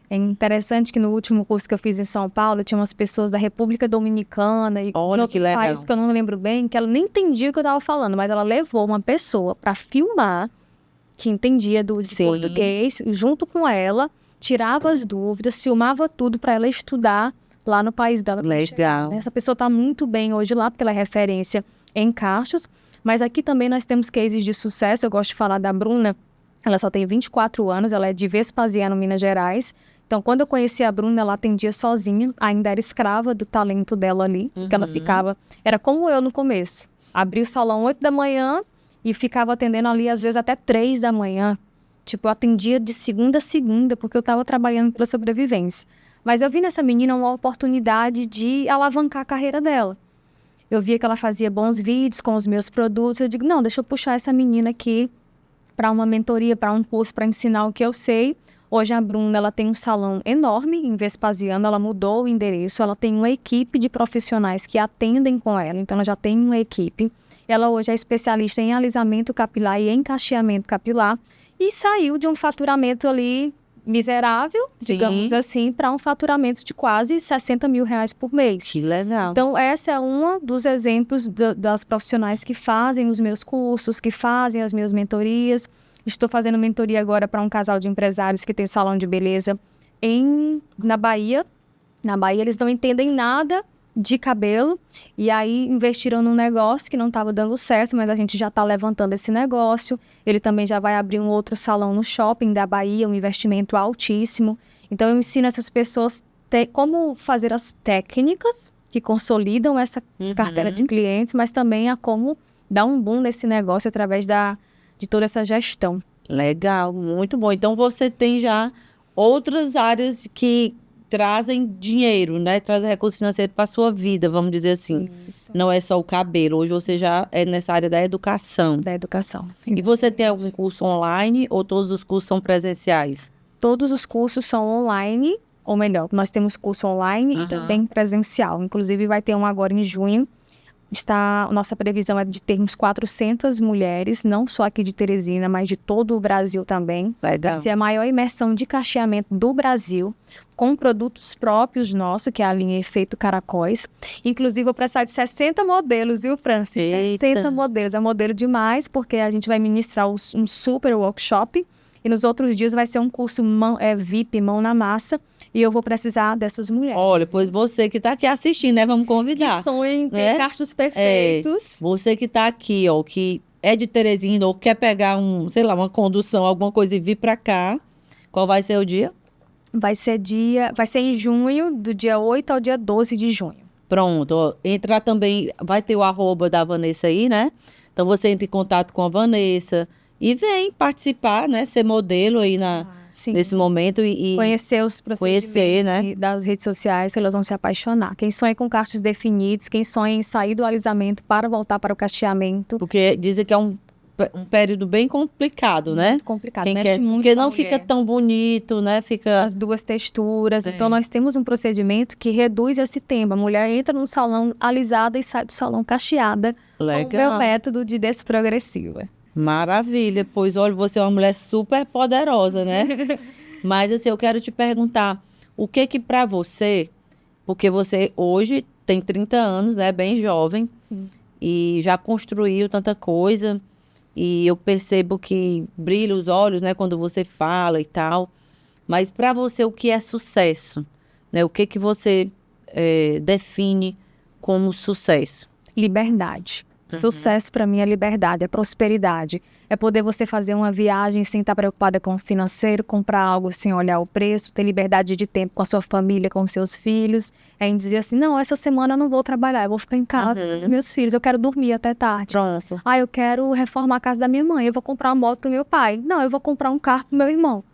É interessante que no último curso que eu fiz em São Paulo, tinha umas pessoas da República Dominicana e de outros países que eu não me lembro bem, que ela nem entendia o que eu estava falando, mas ela levou uma pessoa para filmar, que entendia de português, junto com ela, tirava as dúvidas, filmava tudo para ela estudar lá no país dela. Legal. Essa pessoa está muito bem hoje lá, porque ela é referência em Cachos, mas aqui também nós temos cases de sucesso. Eu gosto de falar da Bruna, ela só tem 24 anos, ela é de Vespasiano, Minas Gerais. Então, quando eu conheci a Bruna, ela atendia sozinha, ainda era escrava do talento dela ali, que ela ficava... Era como eu no começo, abria o salão 8 da manhã e ficava atendendo ali, às vezes, até 3 da manhã. Tipo, eu atendia de segunda a segunda, porque eu estava trabalhando pela sobrevivência. Mas eu vi nessa menina uma oportunidade de alavancar a carreira dela. Eu via que ela fazia bons vídeos com os meus produtos. Eu digo, não, deixa eu puxar essa menina aqui para uma mentoria, para um curso, para ensinar o que eu sei. Hoje a Bruna, ela tem um salão enorme em Vespasiano, ela mudou o endereço, ela tem uma equipe de profissionais que atendem com ela, então ela já tem uma equipe. Ela hoje é especialista em alisamento capilar e em cacheamento capilar e saiu de um faturamento ali miserável, digamos assim, para um faturamento de quase R$60 mil por mês. Que legal. Então, essa é um dos exemplos das profissionais que fazem os meus cursos, que fazem as minhas mentorias. Estou fazendo mentoria agora para um casal de empresários que tem salão de beleza na Bahia. Na Bahia, eles não entendem nada de cabelo e aí investiram num negócio que não estava dando certo, mas a gente já está levantando esse negócio. Ele também já vai abrir um outro salão no shopping da Bahia, um investimento altíssimo. Então, eu ensino essas pessoas como fazer as técnicas que consolidam essa carteira de clientes, mas também a como dar um boom nesse negócio através de toda essa gestão. Legal, muito bom. Então, você tem já outras áreas que trazem dinheiro, né? Trazem recurso financeiro para a sua vida, vamos dizer assim. Isso. Não é só o cabelo. Hoje você já é nessa área da educação. Da educação. E você tem algum curso online ou todos os cursos são presenciais? Todos os cursos são online, ou melhor, nós temos curso online e também presencial. Inclusive, vai ter um agora em junho. Nossa previsão é de termos 400 mulheres, não só aqui de Teresina, mas de todo o Brasil também. Legal. Vai ser a maior imersão de cacheamento do Brasil, com produtos próprios nossos, que é a linha Efeito Caracóis. Inclusive, vou precisar de 60 modelos, viu, Francis? Eita. 60 modelos. É modelo demais, porque a gente vai ministrar um super workshop. E nos outros dias vai ser um curso VIP, mão na massa. E eu vou precisar dessas mulheres. Olha, pois você que está aqui assistindo, né? Vamos convidar. Que sonho em ter cachos perfeitos. Você que está aqui, ó, que é de Teresina ou quer pegar uma condução, alguma coisa e vir para cá. Qual vai ser o dia? Vai ser em junho, do dia 8 ao dia 12 de junho. Pronto, ó, entrar também, vai ter o @, da Vanessa aí, né? Então você entra em contato com a Vanessa e vem participar, né? Ser modelo aí nesse momento e conhecer os procedimentos, né, das redes sociais, que elas vão se apaixonar. Quem sonha com cachos definidos, quem sonha em sair do alisamento para voltar para o cacheamento. Porque dizem que é um período bem complicado, né? Muito complicado, porque não fica tão bonito, né? Fica as duas texturas. Então, nós temos um procedimento que reduz esse tempo. A mulher entra no salão alisada e sai do salão cacheada. Legal. Com o meu método de desprogressiva. Maravilha. Pois, olha, você é uma mulher super poderosa, né? Mas, assim, eu quero te perguntar, o que para você, porque você hoje tem 30 anos, né? Bem jovem. Sim. E já construiu tanta coisa. E eu percebo que brilha os olhos, né? Quando você fala e tal. Mas para você, o que é sucesso? Né? O que você define como sucesso? Liberdade. Sucesso para mim é liberdade, é prosperidade. É poder você fazer uma viagem sem estar preocupada com o financeiro, comprar algo sem olhar o preço, ter liberdade de tempo com a sua família, com os seus filhos. É em dizer assim, não, essa semana eu não vou trabalhar, eu vou ficar em casa com os meus filhos, eu quero dormir até tarde. Pronto. Eu quero reformar a casa da minha mãe, eu vou comprar uma moto pro meu pai. Não, eu vou comprar um carro pro meu irmão.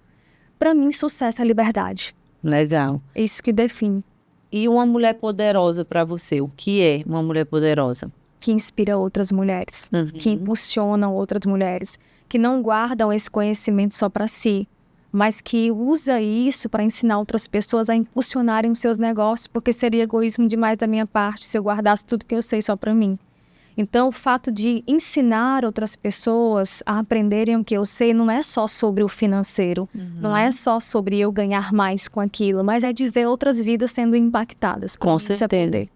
Para mim, sucesso é liberdade. Legal. É isso que define. E uma mulher poderosa para você, o que é uma mulher poderosa? Que inspira outras mulheres, que impulsionam outras mulheres, que não guardam esse conhecimento só para si, mas que usa isso para ensinar outras pessoas a impulsionarem os seus negócios, porque seria egoísmo demais da minha parte se eu guardasse tudo que eu sei só para mim. Então, o fato de ensinar outras pessoas a aprenderem o que eu sei não é só sobre o financeiro, não é só sobre eu ganhar mais com aquilo, mas é de ver outras vidas sendo impactadas. Com Isso é certeza. poder.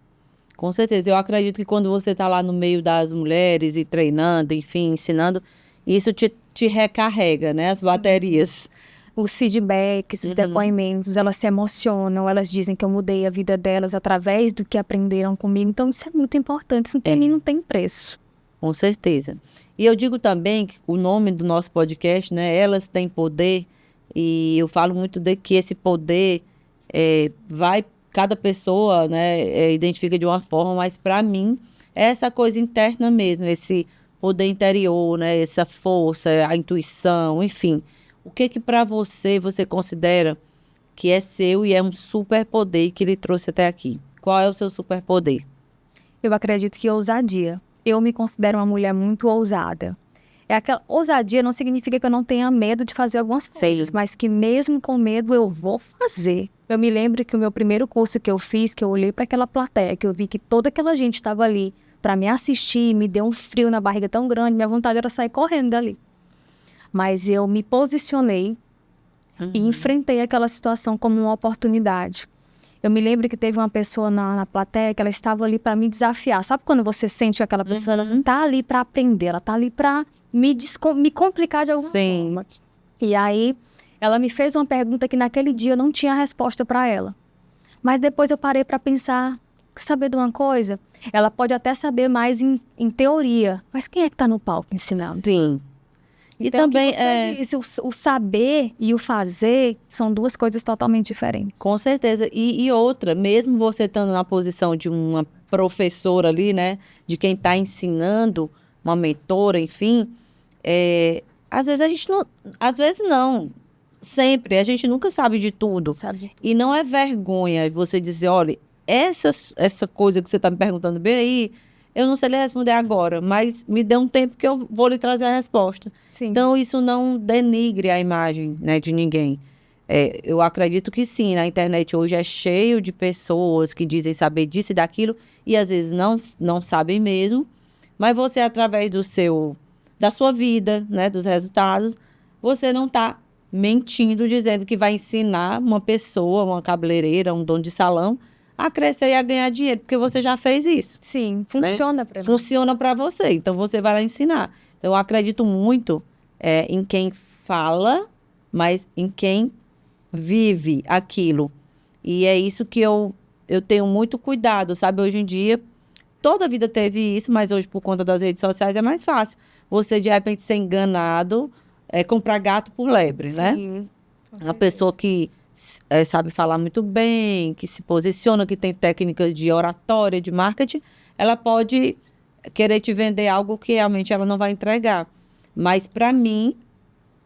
Com certeza. Eu acredito que quando você está lá no meio das mulheres e treinando, enfim, ensinando, isso te recarrega, né? As baterias. Os feedbacks, os depoimentos, elas se emocionam, elas dizem que eu mudei a vida delas através do que aprenderam comigo. Então, isso é muito importante, isso para mim não tem preço. Com certeza. E eu digo também que o nome do nosso podcast, né? Elas têm poder, e eu falo muito de que esse poder cada pessoa, né, identifica de uma forma, mas para mim é essa coisa interna mesmo, esse poder interior, né, essa força, a intuição, enfim. O que para você considera que é seu e é um superpoder que lhe trouxe até aqui? Qual é o seu superpoder? Eu acredito que ousadia. Eu me considero uma mulher muito ousada. Aquela ousadia não significa que eu não tenha medo de fazer algumas coisas, mas que mesmo com medo eu vou fazer. Eu me lembro que o meu primeiro curso que eu fiz, que eu olhei para aquela plateia, que eu vi que toda aquela gente estava ali para me assistir, me deu um frio na barriga tão grande, minha vontade era sair correndo dali. Mas eu me posicionei e enfrentei aquela situação como uma oportunidade. Eu me lembro que teve uma pessoa na plateia que ela estava ali para me desafiar. Sabe quando você sente que aquela pessoa ela não está ali para aprender, ela está ali para me complicar de alguma forma. E aí, ela me fez uma pergunta que naquele dia eu não tinha resposta para ela. Mas depois eu parei para pensar, saber de uma coisa? Ela pode até saber mais em teoria, mas quem é que está no palco ensinando? Sim. E então, também disse, o saber e o fazer são duas coisas totalmente diferentes. Com certeza. E outra, mesmo você estando na posição de uma professora ali, né? De quem está ensinando, uma mentora, enfim, às vezes a gente não... Às vezes não. Sempre. A gente nunca sabe de tudo. E não é vergonha você dizer, olha, essa coisa que você está me perguntando bem aí, eu não sei lhe responder agora, mas me dê um tempo que eu vou lhe trazer a resposta. Sim. Então, isso não denigre a imagem, né, de ninguém. Eu acredito que sim, na internet hoje é cheio de pessoas que dizem saber disso e daquilo, e às vezes não sabem mesmo, mas você, através da sua vida, né, dos resultados, você não está mentindo, dizendo que vai ensinar uma pessoa, uma cabeleireira, um dono de salão, a crescer e a ganhar dinheiro, porque você já fez isso. Sim, funciona, né? Para Funciona para você, então você vai lá ensinar. Então, eu acredito muito em quem fala, mas em quem vive aquilo. E é isso que eu tenho muito cuidado, sabe? Hoje em dia, toda a vida teve isso, mas hoje, por conta das redes sociais, é mais fácil. Você, de repente, ser enganado, comprar gato por lebre, Sim, né? Uma pessoa que sabe falar muito bem, que se posiciona, que tem técnicas de oratória, de marketing, ela pode querer te vender algo que realmente ela não vai entregar. Mas, para mim,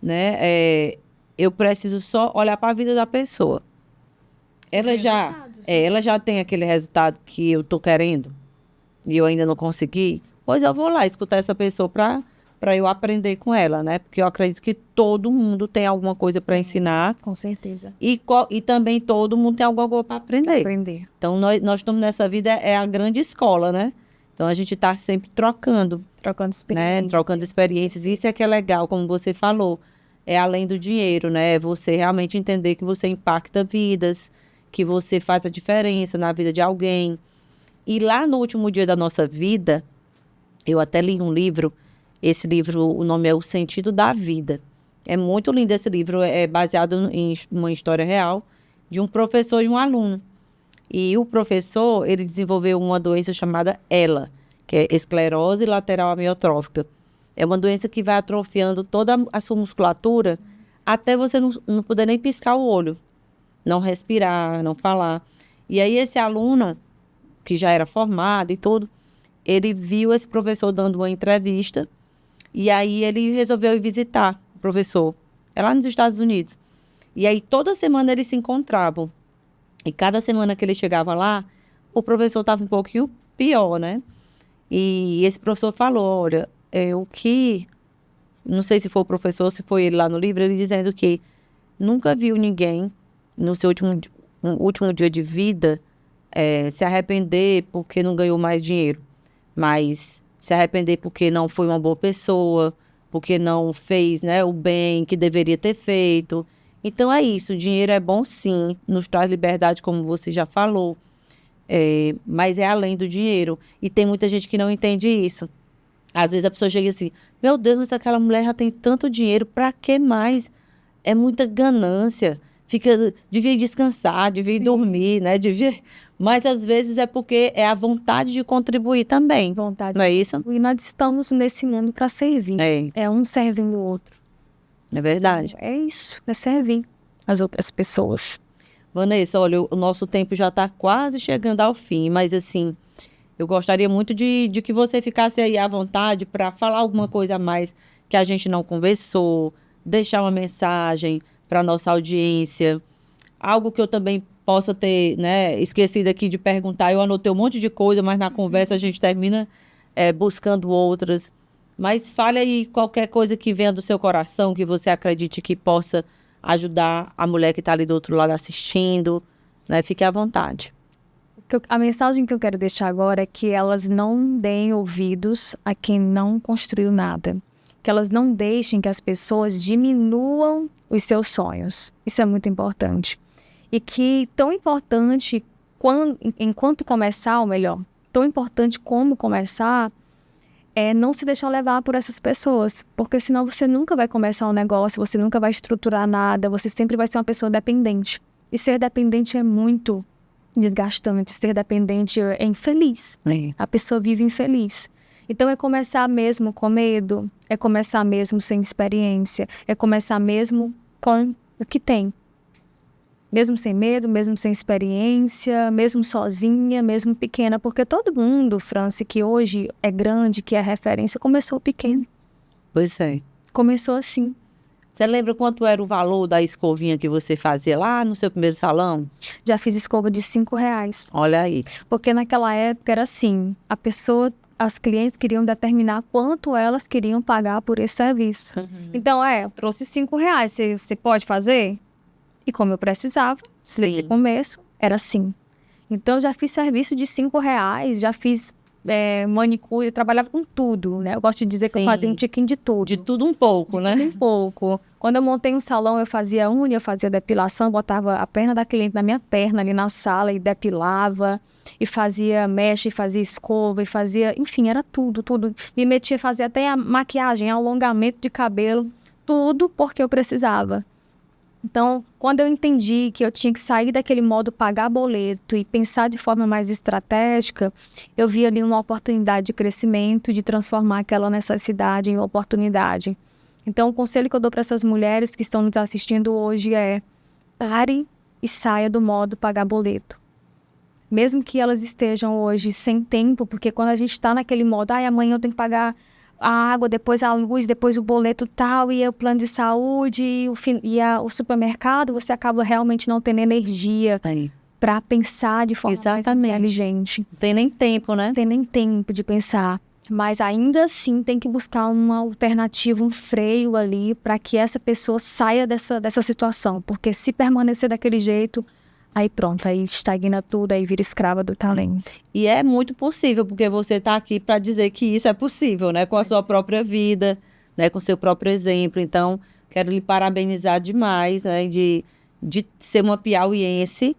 né, eu preciso só olhar para a vida da pessoa. Ela já tem aquele resultado que eu estou querendo e eu ainda não consegui, pois eu vou lá escutar essa pessoa para eu aprender com ela, né? Porque eu acredito que todo mundo tem alguma coisa para ensinar. Com certeza. E também todo mundo tem alguma coisa para aprender. Então, nós estamos nessa vida, é a grande escola, né? Então, a gente está sempre trocando experiências. Né? Trocando experiências. Isso é que é legal, como você falou. É além do dinheiro, né? É você realmente entender que você impacta vidas, que você faz a diferença na vida de alguém. E lá no último dia da nossa vida, eu até li um livro. Esse livro, o nome é O Sentido da Vida. É muito lindo esse livro, é baseado em uma história real de um professor e um aluno. E o professor, ele desenvolveu uma doença chamada ELA, que é esclerose lateral amiotrófica. É uma doença que vai atrofiando toda a sua musculatura até você não poder nem piscar o olho, não respirar, não falar. E aí esse aluno, que já era formado e tudo, ele viu esse professor dando uma entrevista. E aí ele resolveu ir visitar o professor. É lá nos Estados Unidos. E aí toda semana eles se encontravam. E cada semana que ele chegava lá, o professor estava um pouquinho pior, né? E esse professor falou, olha, não sei se foi o professor, se foi ele lá no livro, ele dizendo que nunca viu ninguém no seu último dia de vida se arrepender porque não ganhou mais dinheiro, mas se arrepender porque não foi uma boa pessoa, porque não fez, né, o bem que deveria ter feito. Então é isso, o dinheiro é bom sim, nos traz liberdade, como você já falou, mas é além do dinheiro. E tem muita gente que não entende isso. Às vezes a pessoa chega assim, meu Deus, mas aquela mulher já tem tanto dinheiro, pra que mais? É muita ganância. Devia descansar, devia dormir, né? Mas às vezes é porque é a vontade de contribuir também. Vontade. Não é isso? E nós estamos nesse mundo para servir. É um servindo o outro. É verdade. É isso, é servir as outras pessoas. Vanessa, olha, o nosso tempo já está quase chegando ao fim, mas assim, eu gostaria muito de que você ficasse aí à vontade para falar alguma coisa a mais que a gente não conversou, deixar uma mensagem para a nossa audiência, algo que eu também possa ter, né, esquecido aqui de perguntar. Eu anotei um monte de coisa, mas na conversa a gente termina buscando outras. Mas fale aí qualquer coisa que venha do seu coração, que você acredite que possa ajudar a mulher que está ali do outro lado assistindo, né? Fique à vontade. A mensagem que eu quero deixar agora é que elas não deem ouvidos a quem não construiu nada. Que elas não deixem que as pessoas diminuam os seus sonhos. Isso é muito importante. E que tão importante enquanto começar, ou melhor, tão importante como começar, é não se deixar levar por essas pessoas. Porque senão você nunca vai começar um negócio, você nunca vai estruturar nada, você sempre vai ser uma pessoa dependente. E ser dependente é muito desgastante, ser dependente é infeliz. A pessoa vive infeliz. Então é começar mesmo com medo, é começar mesmo sem experiência, é começar mesmo com o que tem. Mesmo sem medo, mesmo sem experiência, mesmo sozinha, mesmo pequena. Porque todo mundo, Franci, que hoje é grande, que é referência, começou pequeno. Pois é. Começou assim. Você lembra quanto era o valor da escovinha que você fazia lá no seu primeiro salão? Já fiz escova de R$5. Olha aí. Porque naquela época era assim, as clientes queriam determinar quanto elas queriam pagar por esse serviço. Então, eu trouxe R$5, você pode fazer? E como eu precisava, nesse começo, era assim. Então, eu já fiz serviço de R$5, já fiz manicure, eu trabalhava com tudo, né? Eu gosto de dizer que eu fazia um tiquinho de tudo. De tudo um pouco, né? De tudo um pouco. Quando eu montei um salão, eu fazia unha, eu fazia depilação, botava a perna da cliente na minha perna ali na sala e depilava, e fazia mecha, e fazia escova, e fazia... Enfim, era tudo, tudo. Me metia a fazer até a maquiagem, alongamento de cabelo, tudo porque eu precisava. Então, quando eu entendi que eu tinha que sair daquele modo pagar boleto e pensar de forma mais estratégica, eu vi ali uma oportunidade de crescimento, de transformar aquela necessidade em oportunidade. Então, o conselho que eu dou para essas mulheres que estão nos assistindo hoje é: pare e saia do modo pagar boleto. Mesmo que elas estejam hoje sem tempo, porque quando a gente está naquele modo, amanhã eu tenho que pagar a água, depois a luz, depois o boleto tal, e o plano de saúde, e o supermercado, você acaba realmente não tendo energia para pensar de forma mais inteligente. Não tem nem tempo, né? Não tem nem tempo de pensar. Mas ainda assim tem que buscar uma alternativa, um freio ali, para que essa pessoa saia dessa situação. Porque se permanecer daquele jeito, aí pronto, aí estagna tudo, aí vira escrava do talento. E é muito possível, porque você está aqui para dizer que isso é possível, né? Com a sua própria vida, né? Com o seu próprio exemplo. Então, quero lhe parabenizar demais, né? De ser uma piauiense,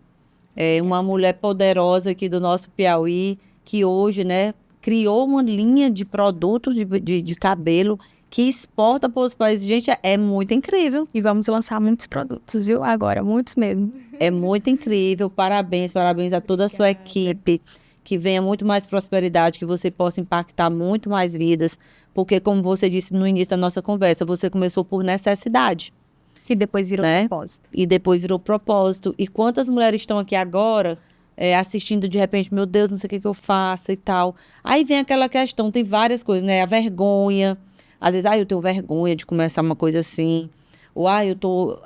uma mulher poderosa aqui do nosso Piauí, que hoje, né? Criou uma linha de produtos de cabelo que exporta para os países. Gente, é muito incrível. E vamos lançar muitos produtos, viu? Agora, muitos mesmo. É muito incrível. Parabéns a toda a sua equipe. Que venha muito mais prosperidade, que você possa impactar muito mais vidas. Porque, como você disse no início da nossa conversa, você começou por necessidade. E depois virou propósito. E depois virou propósito. E quantas mulheres estão aqui agora assistindo de repente, meu Deus, não sei o que eu faço e tal. Aí vem aquela questão, tem várias coisas, né? A vergonha. Às vezes, eu tenho vergonha de começar uma coisa assim. Ou, eu tô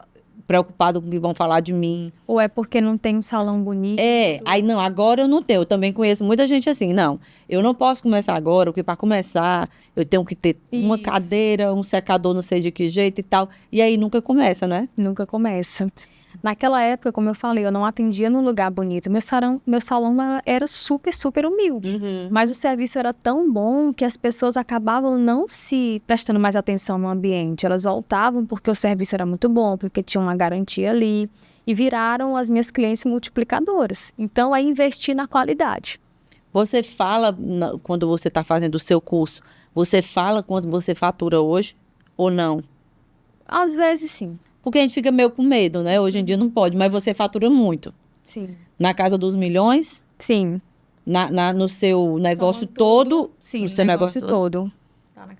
preocupado com o que vão falar de mim. Ou é porque não tem um salão bonito? Aí não, agora eu não tenho. Eu também conheço muita gente assim. Não, eu não posso começar agora, porque para começar eu tenho que ter uma Isso. cadeira, um secador, não sei de que jeito e tal. E aí nunca começa, né? Nunca começa. Naquela época, como eu falei, eu não atendia num lugar bonito. Meu salão era super, super humilde. Mas o serviço era tão bom que as pessoas acabavam não se prestando mais atenção no ambiente. Elas voltavam porque o serviço era muito bom, porque tinha uma garantia ali. E viraram as minhas clientes multiplicadoras. Então, é investir na qualidade. Você fala, quando você está fazendo o seu curso, você fala quanto você fatura hoje ou não? Às vezes, sim. Porque a gente fica meio com medo, né? Hoje em dia não pode, mas você fatura muito. Sim. Na casa dos milhões, Sim. no seu negócio todo, Sim, no seu negócio todo.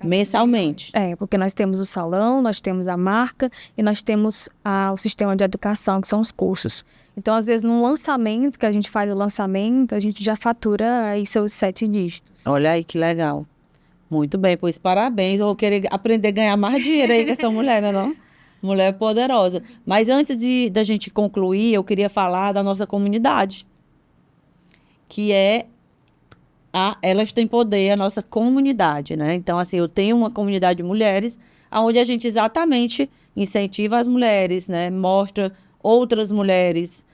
mensalmente. Porque nós temos o salão, nós temos a marca e nós temos o sistema de educação, que são os cursos. Então, às vezes, num lançamento, que a gente faz o lançamento, a gente já fatura aí seus 7 dígitos. Olha aí que legal. Muito bem, pois parabéns. Eu vou querer aprender a ganhar mais dinheiro aí com essa mulher, né, não? Mulher poderosa. Mas antes da gente concluir, eu queria falar da nossa comunidade, que é Elas Têm Poder, a nossa comunidade, né? Então, assim, eu tenho uma comunidade de mulheres, onde a gente exatamente incentiva as mulheres, né? Mostra outras mulheres,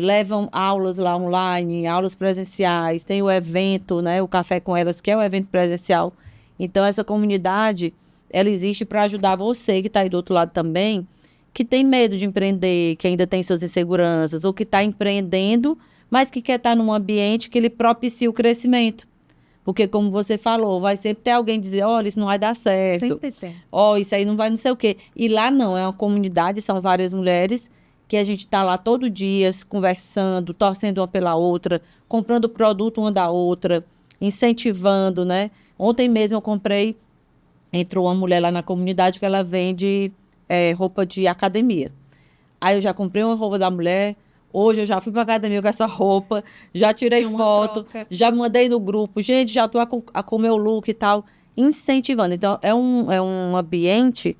levam aulas lá online, aulas presenciais, tem o evento, né? O Café com Elas, que é o evento presencial. Então, essa comunidade, ela existe para ajudar você, que está aí do outro lado também, que tem medo de empreender, que ainda tem suas inseguranças, ou que está empreendendo, mas que quer estar num ambiente que lhe propicie o crescimento. Porque, como você falou, vai sempre ter alguém dizer, olha, isso não vai dar certo. Sempre tem. Isso aí não vai não sei o quê. E lá não, é uma comunidade, são várias mulheres, que a gente está lá todo dia, conversando, torcendo uma pela outra, comprando produto uma da outra, incentivando, né? Ontem mesmo eu comprei, entrou uma mulher lá na comunidade que ela vende roupa de academia. Aí eu já comprei uma roupa da mulher, hoje eu já fui para academia com essa roupa, já tirei foto, já mandei no grupo, gente, já estou com o meu look e tal, incentivando. Então, é um ambiente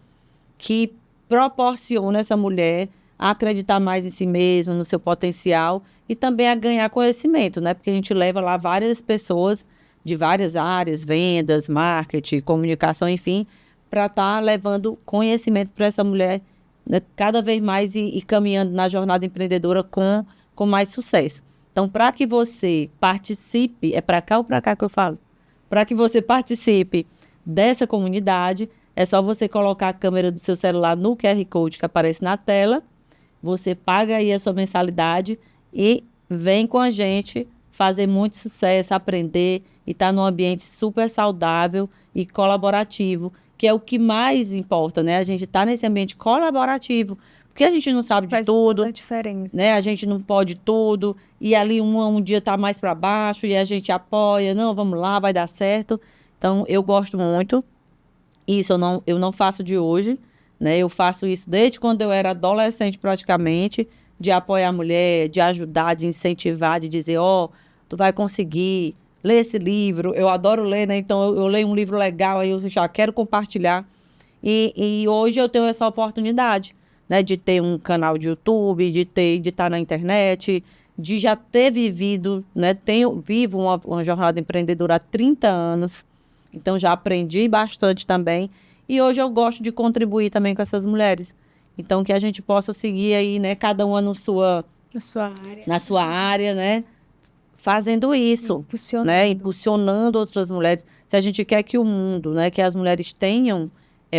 que proporciona essa mulher a acreditar mais em si mesma, no seu potencial e também a ganhar conhecimento, né? Porque a gente leva lá várias pessoas de várias áreas, vendas, marketing, comunicação, enfim, para estar levando conhecimento para essa mulher, né, cada vez mais e caminhando na jornada empreendedora com mais sucesso. Então, para que você participe, é para cá ou para cá que eu falo? Para que você participe dessa comunidade, é só você colocar a câmera do seu celular no QR Code que aparece na tela, você paga aí a sua mensalidade e vem com a gente fazer muito sucesso, aprender e estar num ambiente super saudável e colaborativo, que é o que mais importa, né? A gente está nesse ambiente colaborativo, porque a gente não sabe de Faz tudo, toda a diferença. né? A gente não pode tudo, e ali um dia está mais para baixo e a gente apoia, não, vamos lá, vai dar certo. Então, eu gosto muito. Isso eu não faço de hoje, né? Eu faço isso desde quando eu era adolescente praticamente, de apoiar a mulher, de ajudar, de incentivar, de dizer, tu vai conseguir, lê esse livro. Eu adoro ler, né? Então, eu leio um livro legal, aí eu já quero compartilhar. E hoje eu tenho essa oportunidade, né? De ter um canal de YouTube, de estar na internet, de já ter vivido, né? Vivo uma jornada empreendedora há 30 anos. Então, já aprendi bastante também. E hoje eu gosto de contribuir também com essas mulheres. Então, que a gente possa seguir aí, né? Cada uma na sua área, né? Fazendo isso, né? Impulsionando outras mulheres. Se a gente quer que o mundo, né? Que as mulheres tenham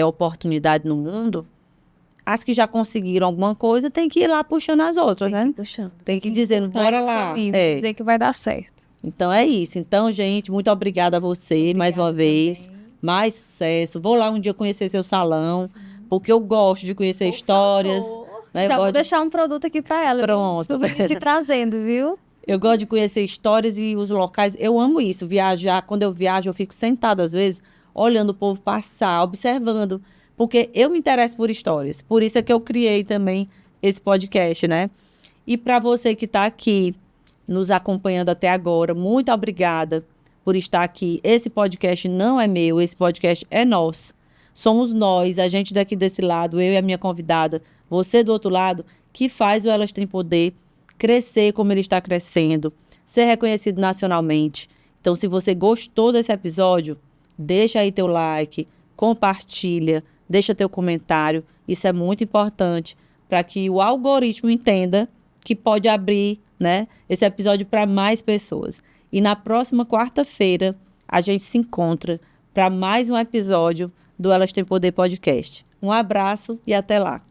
oportunidade no mundo, as que já conseguiram alguma coisa, tem que ir lá puxando as outras, né? Tem que dizer, bora lá. Dizer que vai dar certo. Então, é isso. Então, gente, muito obrigada a você mais uma vez. Também. Mais sucesso. Vou lá um dia conhecer seu salão, porque eu gosto de conhecer histórias. Né? Já vou deixar um produto aqui para ela. Pronto. Se trazendo, viu? Eu gosto de conhecer histórias e os locais. Eu amo isso, viajar. Quando eu viajo, eu fico sentada, às vezes, olhando o povo passar, observando. Porque eu me interesso por histórias. Por isso é que eu criei também esse podcast, né? E para você que está aqui, nos acompanhando até agora, muito obrigada por estar aqui. Esse podcast não é meu, esse podcast é nosso. Somos nós, a gente daqui desse lado, eu e a minha convidada, você do outro lado, que faz o Elas Têm Poder crescer como ele está crescendo, ser reconhecido nacionalmente. Então, se você gostou desse episódio, deixa aí teu like, compartilha, deixa teu comentário. Isso é muito importante para que o algoritmo entenda que pode abrir, né, esse episódio para mais pessoas. E na próxima quarta-feira, a gente se encontra para mais um episódio do Elas Têm Poder Podcast. Um abraço e até lá.